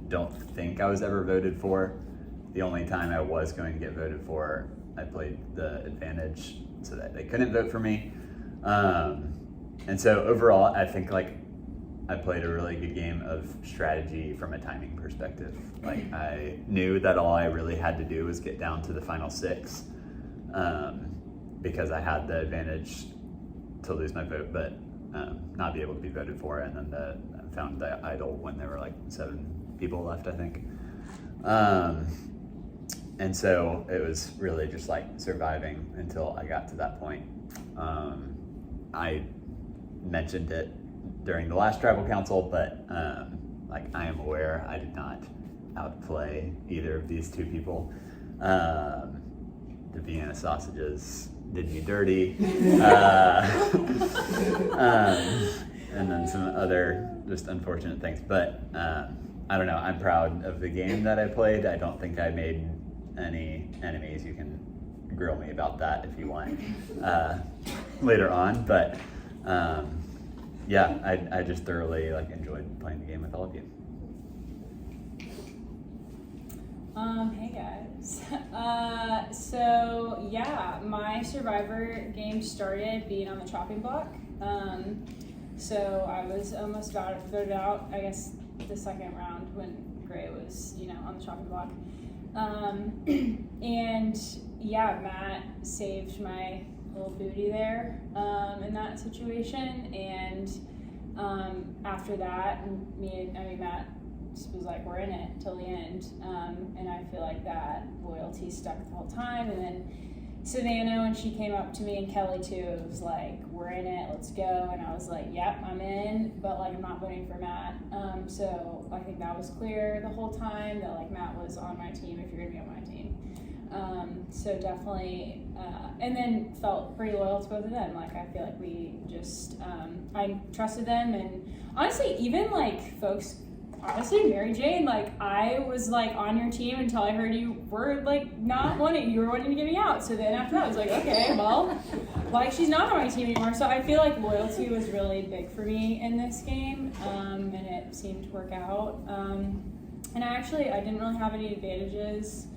don't think I was ever voted for. The only time I was going to get voted for, I played the advantage so that they couldn't vote for me. And so overall, I think like I played a really good game of strategy from a timing perspective. Like I knew that all I really had to do was get down to the final 6, because I had the advantage to lose my vote, but not be able to be voted for. And then I found the idol when there were like 7 people left, I think. And so it was really just like surviving until I got to that point. I mentioned it during the last tribal council, but like I am aware I did not outplay either of these 2 people. the Vienna sausages did me dirty. And then some other just unfortunate things. But I don't know, I'm proud of the game that I played. I don't think I made any enemies. You can grill me about that if you want later on. But yeah, I just thoroughly enjoyed playing the game with all of you. Hey guys. So yeah, my Survivor game started being on the chopping block. So I was almost about voted out, I guess, the second round when Gray was, on the chopping block. And yeah, Matt saved my little booty there in that situation. And after that, Matt was like, we're in it till the end. And I feel like that loyalty stuck the whole time. And then Savannah, when she came up to me, and Kelly too, it was like, we're in it, let's go. And I was like, yep, I'm in, but I'm not voting for Matt. So I think that was clear the whole time that Matt was on my team if you're gonna be on my team. So definitely, and then felt pretty loyal to both of them. I feel like we just, I trusted them, and honestly, even folks, honestly, Mary Jane, I was on your team until I heard you were not wanting, you were wanting to get me out. So then after that I was like, okay, well, she's not on my team anymore. So I feel like loyalty was really big for me in this game, and it seemed to work out. And I didn't really have any advantages.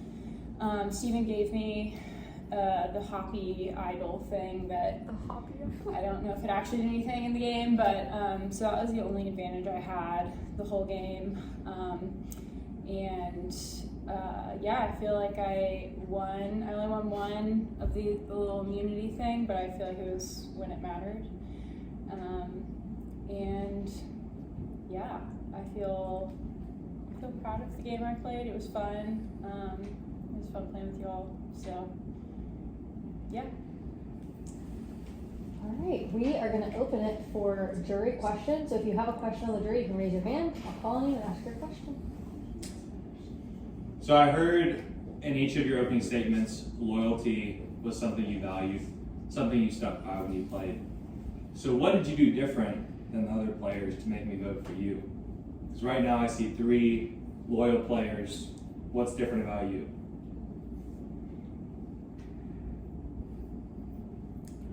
Steven gave me the Hoppy Idol thing that I don't know if it actually did anything in the game, but so that was the only advantage I had the whole game. Yeah, I feel like I only won one of the little immunity thing, but I feel like it was when it mattered. And yeah, I feel proud of the game I played. It was fun. It was fun playing with you all. So yeah. All right, we are going to open it for jury questions. So if you have a question on the jury, you can raise your hand. I'll call on you and ask your question. So I heard in each of your opening statements, loyalty was something you valued, something you stuck by when you played. So what did you do different than the other players to make me vote for you? Because right now I see 3 loyal players. What's different about you?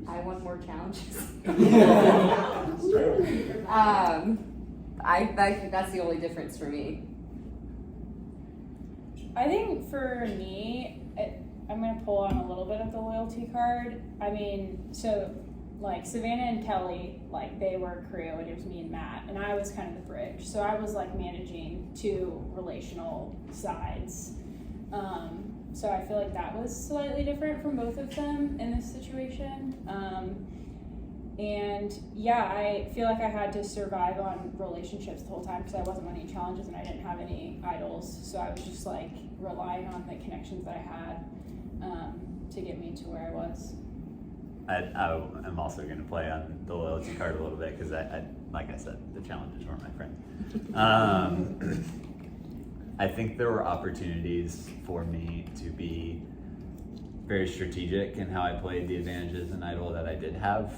I want more challenges. I think that's the only difference for me. I think for me, I'm going to pull on a little bit of the loyalty card. So Savannah and Kelly, they were a crew, and it was me and Matt, and I was kind of the bridge. So I was managing 2 relational sides. So I feel like that was slightly different from both of them in this situation. And yeah, I feel like I had to survive on relationships the whole time because I wasn't winning challenges and I didn't have any idols. So I was just relying on the connections that I had to get me to where I was. I'm also going to play on the loyalty card a little bit because like I said, the challenges weren't my friend. I think there were opportunities for me to be very strategic in how I played the advantages in Idol that I did have.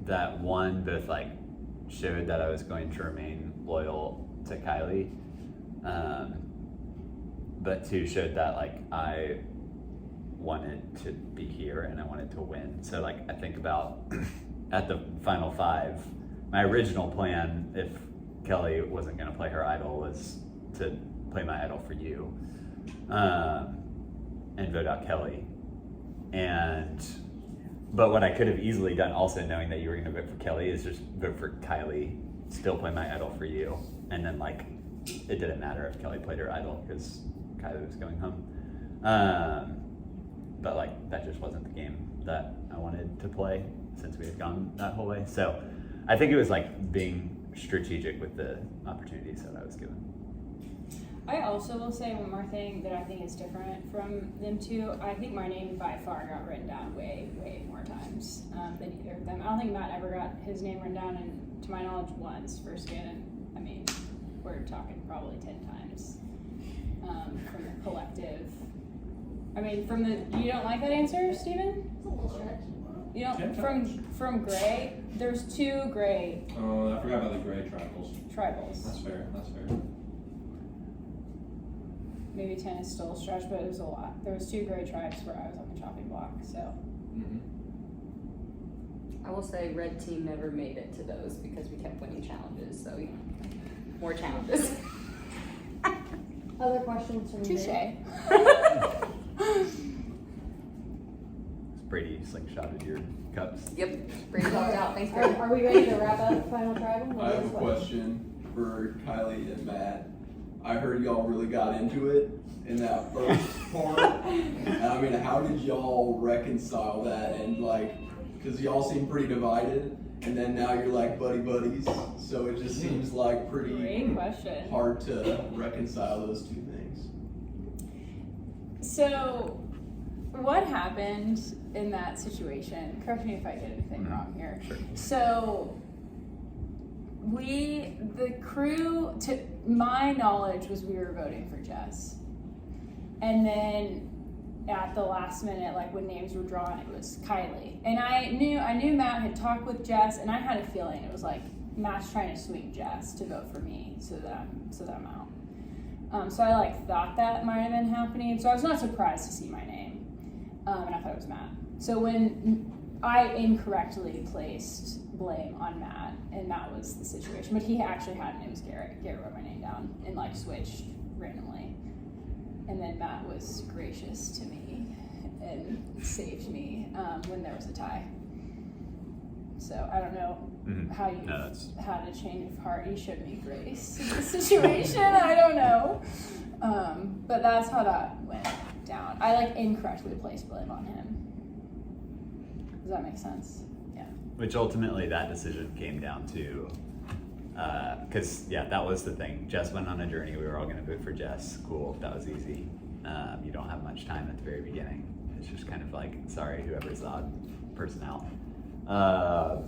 That one both showed that I was going to remain loyal to Kylie, but 2 showed that I wanted to be here and I wanted to win. So I think about at the final 5, my original plan, if Kelly wasn't going to play her idol, was to play my idol for you and vote out Kelly. But what I could have easily done, also knowing that you were going to vote for Kelly, is just vote for Kylie, still play my idol for you, and then it didn't matter if Kelly played her idol because Kylie was going home. But that just wasn't the game that I wanted to play since we had gone that whole way. So I think it was being strategic with the opportunities that I was given. I also will say one more thing that I think is different from them 2. I think my name by far got written down way, way more times than either of them. I don't think Matt ever got his name written down, and to my knowledge, once for Shannon. We're talking probably 10 times from the collective I mean, you don't like that answer, Steven? You don't, from gray, there's 2 gray Oh, I forgot about the gray tribals. tribals. That's fair. Maybe 10 is still a stretch, but it was a lot. There was 2 gray tribes where I was on the chopping block, so. I will say red team never made it to those because we kept winning challenges, so more challenges. Other questions from Touche. Brady slingshotted your cups. Yep, Brady helped out. Thanks, Are, Brady. are we ready to wrap up Final Tribal? I have a question for Kylie and Matt. I heard y'all really got into it in that first part. And I mean, how did y'all reconcile that? And like, because y'all seem pretty divided, and then now you're like buddies. So it just seems like pretty Great question. hard to reconcile those 2 things. So, what happened in that situation? Correct me if I get anything wrong here. Sure. So, the crew, to my knowledge, was we were voting for Jess. And then at the last minute, like when names were drawn, it was Kylie. And I knew Matt had talked with Jess, and I had a feeling it was like Matt's trying to swing Jess to vote for me so that I'm out. So I thought that might have been happening. So I was not surprised to see my name, and I thought it was Matt. So when I incorrectly placed blame on Matt, and that was the situation. But he actually hadn't. It was Garrett. Garrett wrote my name down and switched randomly. And then Matt was gracious to me and saved me when there was a tie. So I don't know how you had a change of heart. You showed me grace in the situation. I don't know. But that's how that went down. I incorrectly placed blame on him. Does that make sense? Yeah. Which ultimately that decision came down to, because that was the thing. Jess went on a journey. We were all going to vote for Jess. Cool, that was easy. You don't have much time at the very beginning. It's just kind of sorry, whoever's the odd person out.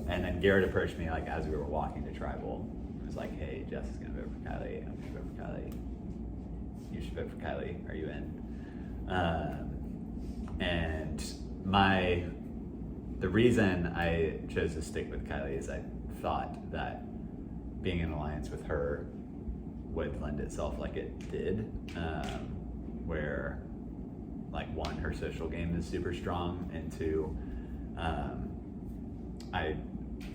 And then Garrett approached me as we were walking to Tribal. It was like, hey, Jess is going to vote for Kylie. I'm going to vote for Kylie. You should vote for Kylie. Are you in? And the reason I chose to stick with Kylie is I thought that being in alliance with her would lend itself like it did, where one, her social game is super strong, and 2, I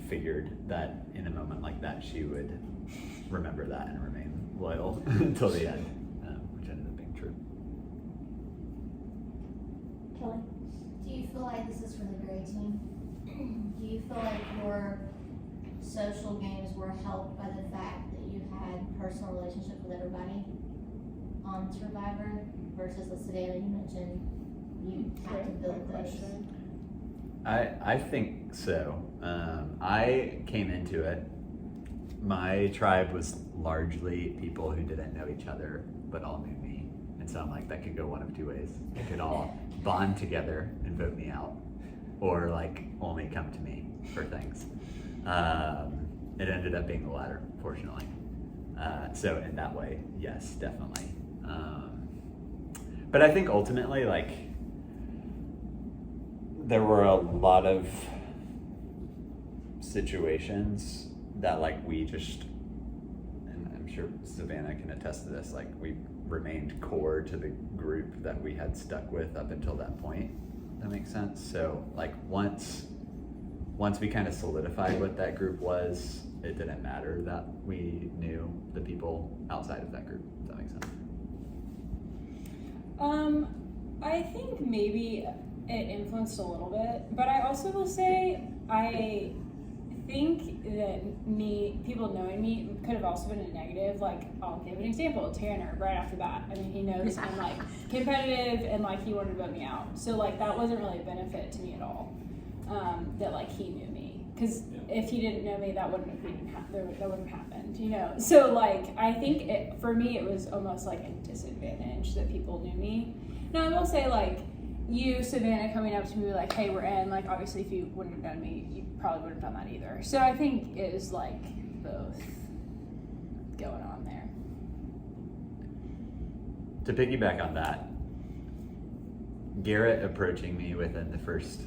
figured that in a moment like that she would remember that and remain loyal until the end, which ended up being true. Kelly? Do you feel like this is for the gray team? Do you feel like your social games were helped by the fact that you had personal relationship with everybody on Survivor versus the Savannah you mentioned you had to build those? I think so. I came into it, my tribe was largely people who didn't know each other but all knew me, and so I'm that could go one of 2 ways. They could all bond together and vote me out, or only come to me for things. It ended up being the latter, fortunately. So in that way, yes, definitely. But I think ultimately, there were a lot of situations that we just, and I'm sure Savannah can attest to this, we remained core to the group that we had stuck with up until that point. That makes sense? So once we kind of solidified what that group was, it didn't matter that we knew the people outside of that group. Does that make sense? I think maybe it influenced a little bit, but I also will say I think that people knowing me could have also been a negative. I'll give an example. Tanner, right off the bat, I mean, he knows I'm competitive and he wanted to vote me out. So that wasn't really a benefit to me at all. That he knew me, because if he didn't know me, that wouldn't have happened, So I think for me it was almost a disadvantage that people knew me. Now I will say you, Savannah, coming up to me hey, we're in, obviously if you wouldn't have known me, you probably wouldn't have done that either. So I think it was both going on there. To piggyback on that, Garrett approaching me within the first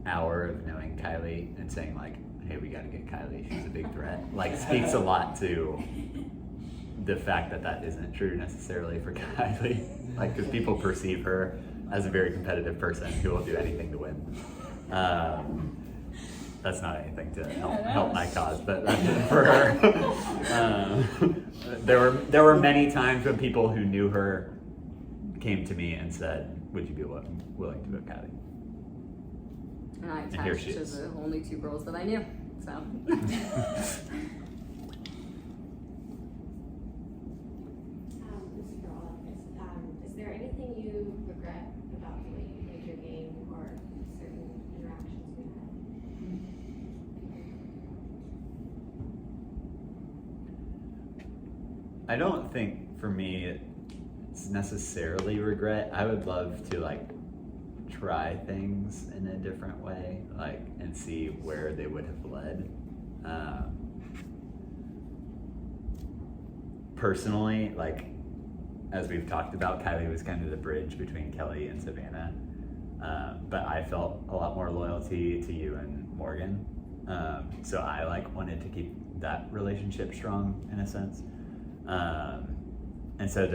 hour of knowing Kylie and saying like, hey, we gotta get Kylie, she's a big threat, like speaks a lot to the fact that that isn't true necessarily for Kylie. Like, because people perceive her as a very competitive person who will do anything to win. That's not anything to help my cause, but for her. There were many times when people who knew her came to me and said, would you be willing to vote Kylie? And I here attached she to is. the only 2 girls that I knew, so. Is there anything you regret about the way you played your game or certain interactions you had? I don't think for me it's necessarily regret. I would love to like try things in a different way, like, and see where they would have led. Personally, like, as we've talked about, Kylie was kind of the bridge between Kelly and Savannah, but I felt a lot more loyalty to you and Morgan, so I like wanted to keep that relationship strong in a sense. And so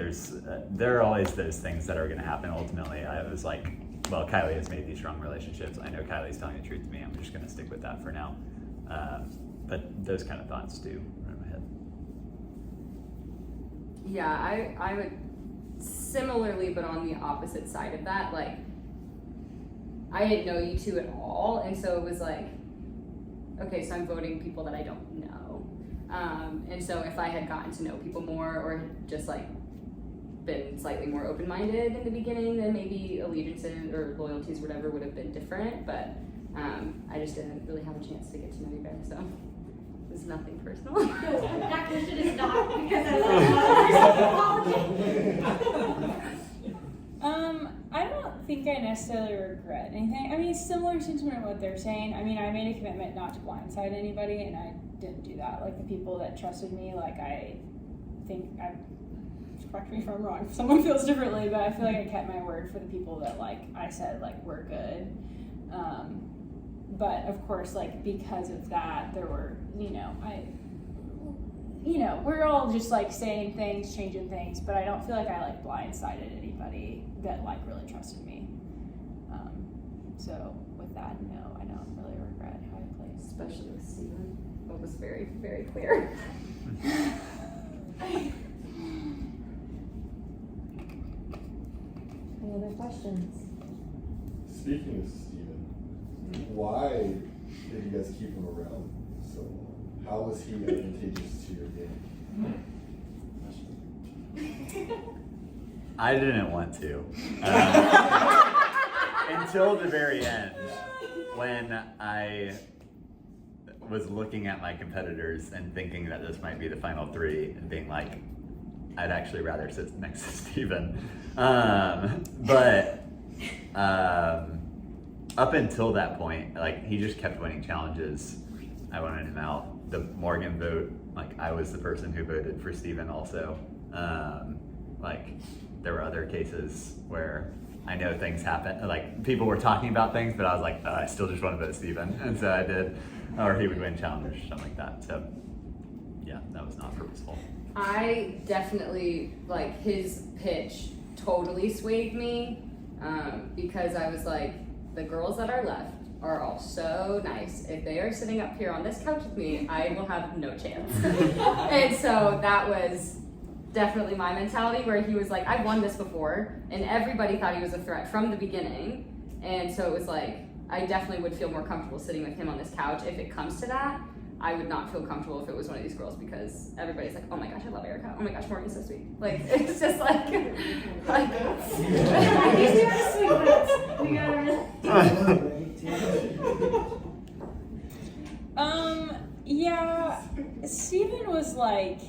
there are always those things that are going to happen. Ultimately, I was like, well, Kylie has made these strong relationships. I know Kylie's telling the truth to me. I'm just going to stick with that for now. But those kind of thoughts do run in my head. Yeah, I would similarly, but on the opposite side of that, like, I didn't know you 2 at all, and so it was like, okay, so I'm voting people that I don't know. And so if I had gotten to know people more, or just like been slightly more open-minded in the beginning, then maybe allegiances or loyalties, whatever, would have been different. But I just didn't really have a chance to get to know you guys, so it was nothing personal. No, that question is not because I don't think I necessarily regret anything. I mean, similar sentiment to what they're saying. I mean, I made a commitment not to blindside anybody, and I didn't do that. Like, the people that trusted me, like, I think correct me if I'm wrong if someone feels differently, but I feel like I kept my word for the people that, like, I said, like, we're good. But of course, like, because of that, there were, we're all just like saying things, changing things, but I don't feel like I like blindsided anybody that like really trusted me. So with that, no, I don't really regret how I played. Especially with Steven. It was very, very clear. Any other questions? Speaking of Steven, why did you guys keep him around so long? How was he advantageous to your game? I didn't want to. Until the very end, when I was looking at my competitors and thinking that this might be the final 3 and being like, I'd actually rather sit next to Steven. But up until that point, like, he just kept winning challenges. I wanted him out. The Morgan vote, like, I was the person who voted for Steven also. Like, there were other cases where I know things happen, like, people were talking about things, but I was like, I still just want to vote Steven. And so I did, or he would win challenges or something like that. So yeah, that was not purposeful. I definitely, like, his pitch totally swayed me, because I was like, the girls that are left are all so nice. If they are sitting up here on this couch with me, I will have no chance. And so that was definitely my mentality, where he was like, I've won this before, and everybody thought he was a threat from the beginning. And so it was like, I definitely would feel more comfortable sitting with him on this couch. If it comes to that, I would not feel comfortable if it was one of these girls, because everybody's like, oh my gosh, I love Erica. Oh my gosh, Morgan's so sweet. Like, it's just like Yeah, Steven was like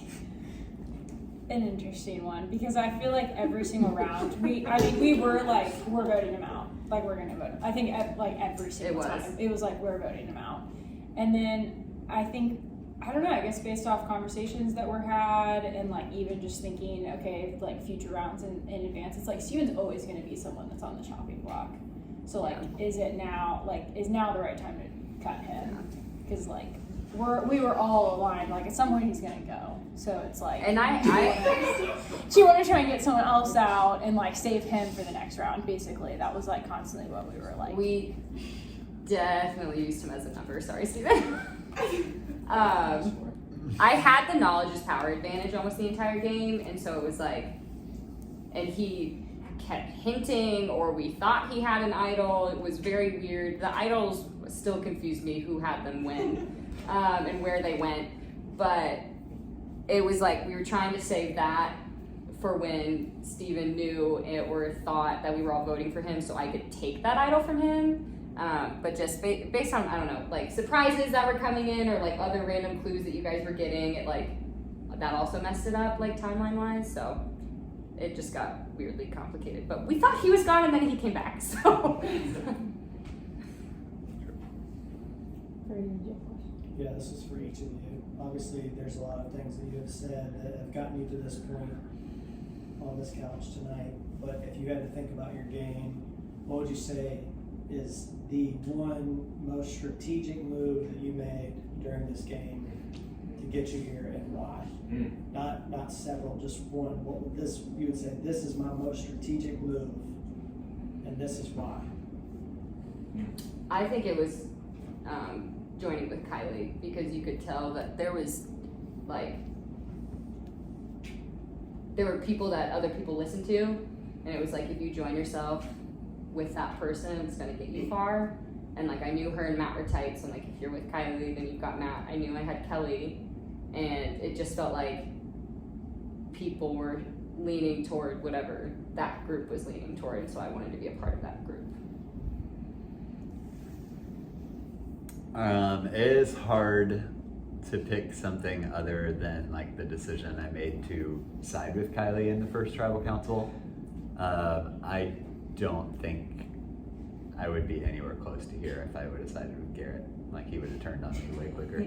an interesting one, because I feel like every single round, we were like, we're voting him out. Like, we're gonna vote him. I think like every single time. It was like, we're voting him out. And then I think I don't know, I guess based off conversations that were had and like even just thinking, okay, like future rounds in advance, it's like Steven's always going to be someone that's on the chopping block. So like, is now the right time to cut him? Because like we were all aligned. Like at some point he's going to go. So it's like, And do you want to try and get someone else out and like save him for the next round? Basically, that was like constantly what we were like. We definitely used him as a number. Sorry, Steven. I had the knowledge is power advantage almost the entire game, and so it was like, and he kept hinting, or we thought he had an idol. It was very weird. The idols still confused me who had them when, and where they went, but it was like we were trying to save that for when Steven knew or thought that we were all voting for him, so I could take that idol from him. But just based on, I don't know, like surprises that were coming in or like other random clues that you guys were getting, it like, that also messed it up like timeline wise, so it just got weirdly complicated. But we thought he was gone and then he came back, so. Yeah, this is for each of you. Obviously, there's a lot of things that you have said that have gotten you to this point on this couch tonight. But if you had to think about your game, what would you say is the one most strategic move that you made during this game to get you here, and why? Not several, just one. What would you would say, this is my most strategic move, and this is why? I think it was joining with Kylie, because you could tell that there was like, there were people that other people listened to, and it was like, if you join yourself with that person, it's gonna get you far. And like, I knew her and Matt were tight, so like, if you're with Kylie, then you've got Matt. I knew I had Kelly, and it just felt like people were leaning toward whatever that group was leaning toward, so I wanted to be a part of that group. It is hard to pick something other than like the decision I made to side with Kylie in the first tribal council. I don't think I would be anywhere close to here if I would have sided with Garrett. Like, he would have turned on me way quicker.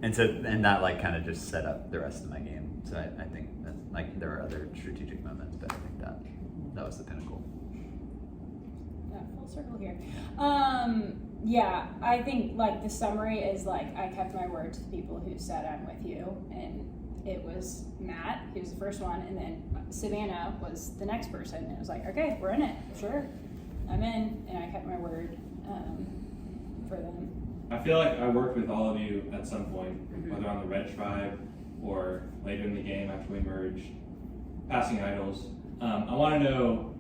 And that like kind of just set up the rest of my game. So I think that like there are other strategic moments, but I think that was the pinnacle. Yeah, full circle here. Yeah, I think like the summary is like, I kept my word to the people who said I'm with you, and it was Matt, he was the first one, and then Savannah was the next person, and it was like, okay, we're in it, sure, I'm in, and I kept my word for them. I feel like I worked with all of you at some point, whether on the Red Tribe or later in the game after we merged, passing idols. I want to know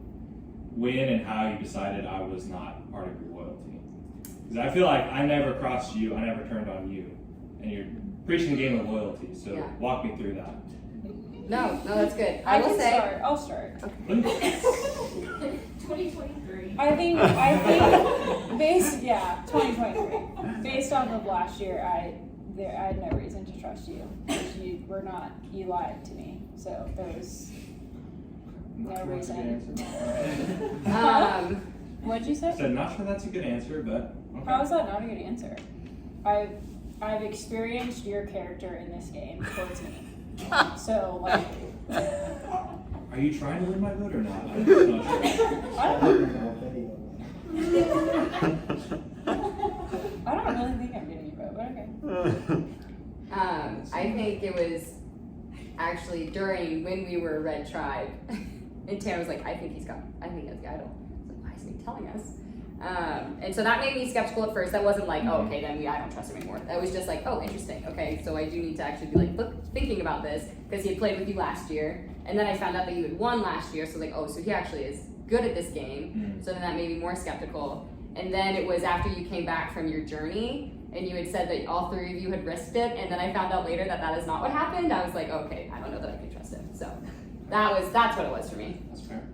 when and how you decided I was not part of your loyalty. Because I feel like I never crossed you, I never turned on you, and you're preaching a game of loyalty, so Yeah. Walk me through that. No, that's good. I will can say, start, I'll start. 2023. I think based 2023. Based off of last year, I had no reason to trust you. You lied to me. So there was no reason. What'd you say? So not sure that's a good answer, but okay. How is that not a good answer? I've experienced your character in this game towards me. So like, Are you trying to win my vote or not? I'm just not sure. I don't really think I'm getting your vote, but okay. I think it was actually during when we were Red Tribe, and Tara was like, I think he has the idol. I was like, why isn't he telling us? And so that made me skeptical at first. That wasn't like, oh, okay, then I don't trust him anymore. That was just like, oh, interesting. Okay, so I do need to actually be like thinking about this, because he had played with you last year, and then I found out that you had won last year. So like, oh, so he actually is good at this game. So then that made me more skeptical. And then it was after you came back from your journey, and you had said that all three of you had risked it, and then I found out later that is not what happened. I was like, okay, I don't know that I can trust him. So that's what it was for me. That's fair.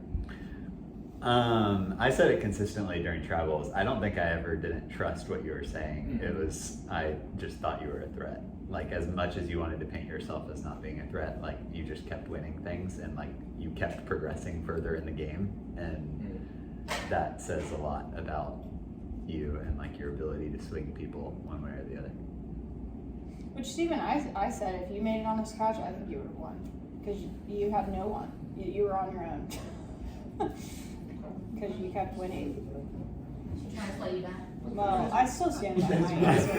I said it consistently during travels. I don't think I ever didn't trust what you were saying. It was, I just thought you were a threat. Like, as much as you wanted to paint yourself as not being a threat, like, you just kept winning things, and like, you kept progressing further in the game, and that says a lot about you and like your ability to swing people one way or the other. Which, Steven, I said if you made it on this couch, I think you would have won. Because you have no one. You were on your own. Because you kept winning. Trying to play you back. Well, I still stand by my answer.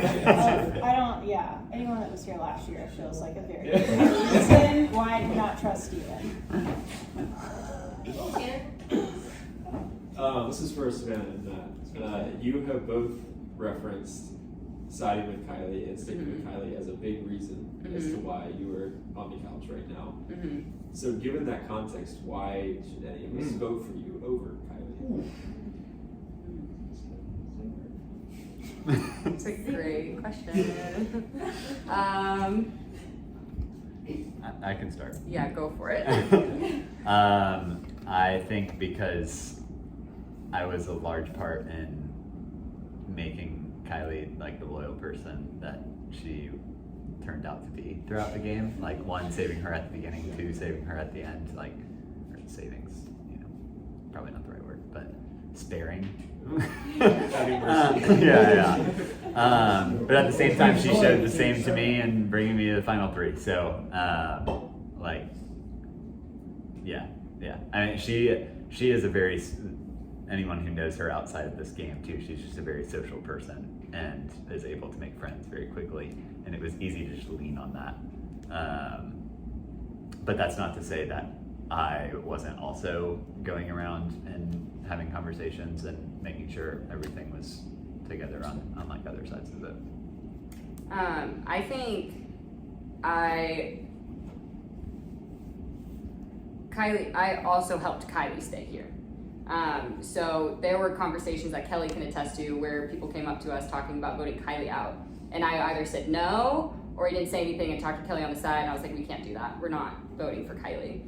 Anyone that was here last year feels like a very good reason why I do not trust Steven. This is for Savannah and Matt. You have both referenced siding with Kylie and sticking with Kylie as a big reason as to why you are on the couch right now. So given that context, why should any of us vote for you over Kylie? It's a great question. I can start. Yeah, go for it. I think because I was a large part in making Kylie like the loyal person that she turned out to be throughout the game. Like, one, saving her at the beginning, two, saving her at the end. Like, or savings, probably not the right word, but sparing. Yeah. But at the same time, she showed the same to me and bringing me to the final three. So, yeah. I mean, she is a very, anyone who knows her outside of this game too, she's just a very social person and is able to make friends very quickly. And it was easy to just lean on that. But that's not to say that I wasn't also going around and having conversations and making sure everything was together on like other sides of the vote. I think I also helped Kylie stay here. So there were conversations that Kelly can attest to where people came up to us talking about voting Kylie out. And I either said no, or I didn't say anything and talked to Kelly on the side, and I was like, we can't do that. We're not voting for Kylie.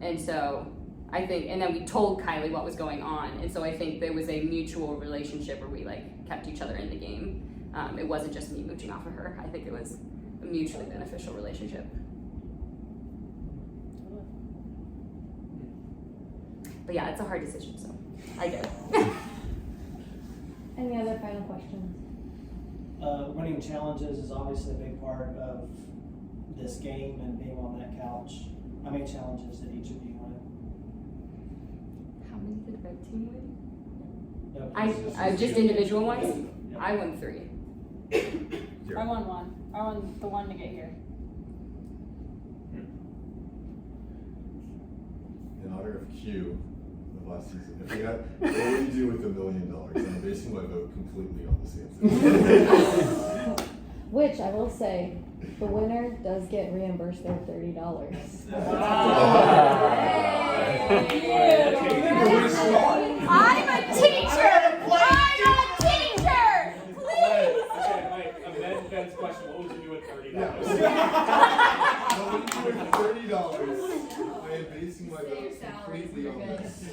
And so I think, and then we told Kylie what was going on. And so I think there was a mutual relationship where we like kept each other in the game. It wasn't just me mooching off of her. I think it was a mutually beneficial relationship. But yeah, it's a hard decision, so I get it. Any other final questions? Winning challenges is obviously a big part of this game and being on that couch. How many challenges did each of you win? How many did red team win? No, I just individual ones? Yep. I won 3. I won one. I won the one to get here. In honor of Q of last season, if we had, what would you do with $1 million? I'm basing my vote completely on this answer. Which I will say, the winner does get reimbursed their $30. I'm a teacher! Please! Ben's question, what would you do with $30? What would you do with $30? I am basing my vote completely on this.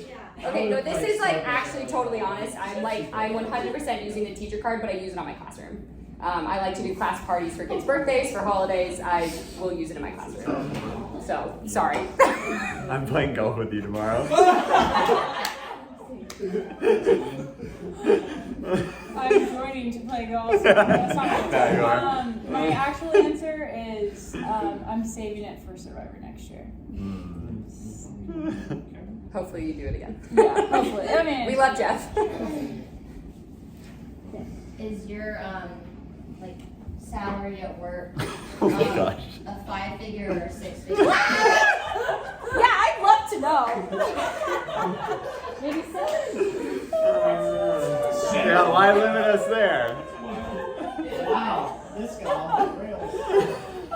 Okay, no, this is like actually totally honest. I'm 100% using the teacher card, but I use it on my classroom. I like to do class parties for kids' birthdays, for holidays. I will use it in my classroom. So, sorry. I'm playing golf with you tomorrow. I'm joining to play golf. That's not There you are. My actual answer is I'm saving it for Survivor next year. Hopefully you do it again. Yeah, hopefully. I mean, We love Jeff. Is your salary at work Oh my gosh. a 5-figure or 6-figure? Yeah, I'd love to know. Maybe 7. Yeah, why limit us there? Wow, this got off the rails.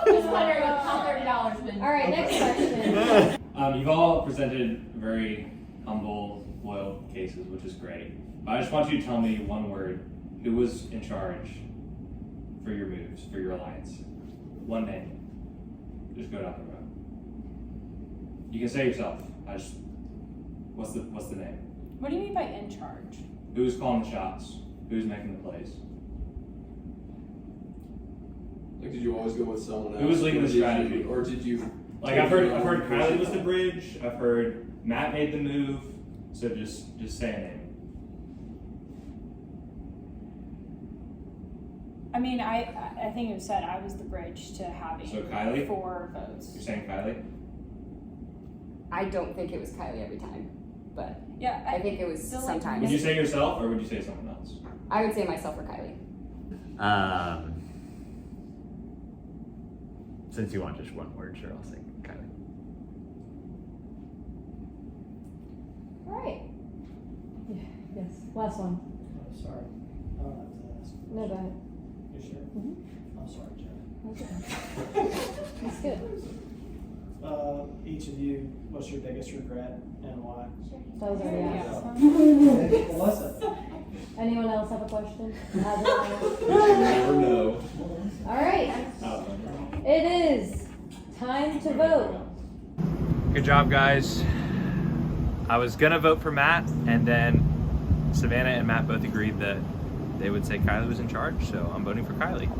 Just wondering what $30 been. All right, next question. You've all presented very humble, loyal cases, which is great. But I just want you to tell me one word. Who was in charge for your moves, for your alliance? One name. Just go down the road. You can say yourself. What's the name? what do you mean by in charge? Who's calling the shots? Who's making the plays? Like, did you always go with someone else? Who was leading the strategy? Or did you? Like, I've heard Kylie was the bridge. I've heard Matt made the move. So just say a name. I mean, I think it was said I was the bridge to having So Kylie? 4 votes. You're saying Kylie? I don't think it was Kylie every time, but Yeah, I think it was feel like sometimes. Would you say yourself or would you say someone else? I would say myself or Kylie. Since you want just one word, sure, I'll say Kylie. All right. Yes. Last one. Oh, sorry. I don't have to ask. No, go ahead. You sure? Mm-hmm. I'm sorry, Jerry. That's good. Each of you, what's your biggest regret and why? That was already asked. Melissa. Anyone else have a question? Never know. All right. It is time to vote. Good job, guys. I was gonna vote for Matt, and then Savannah and Matt both agreed that they would say Kylie was in charge, so I'm voting for Kylie.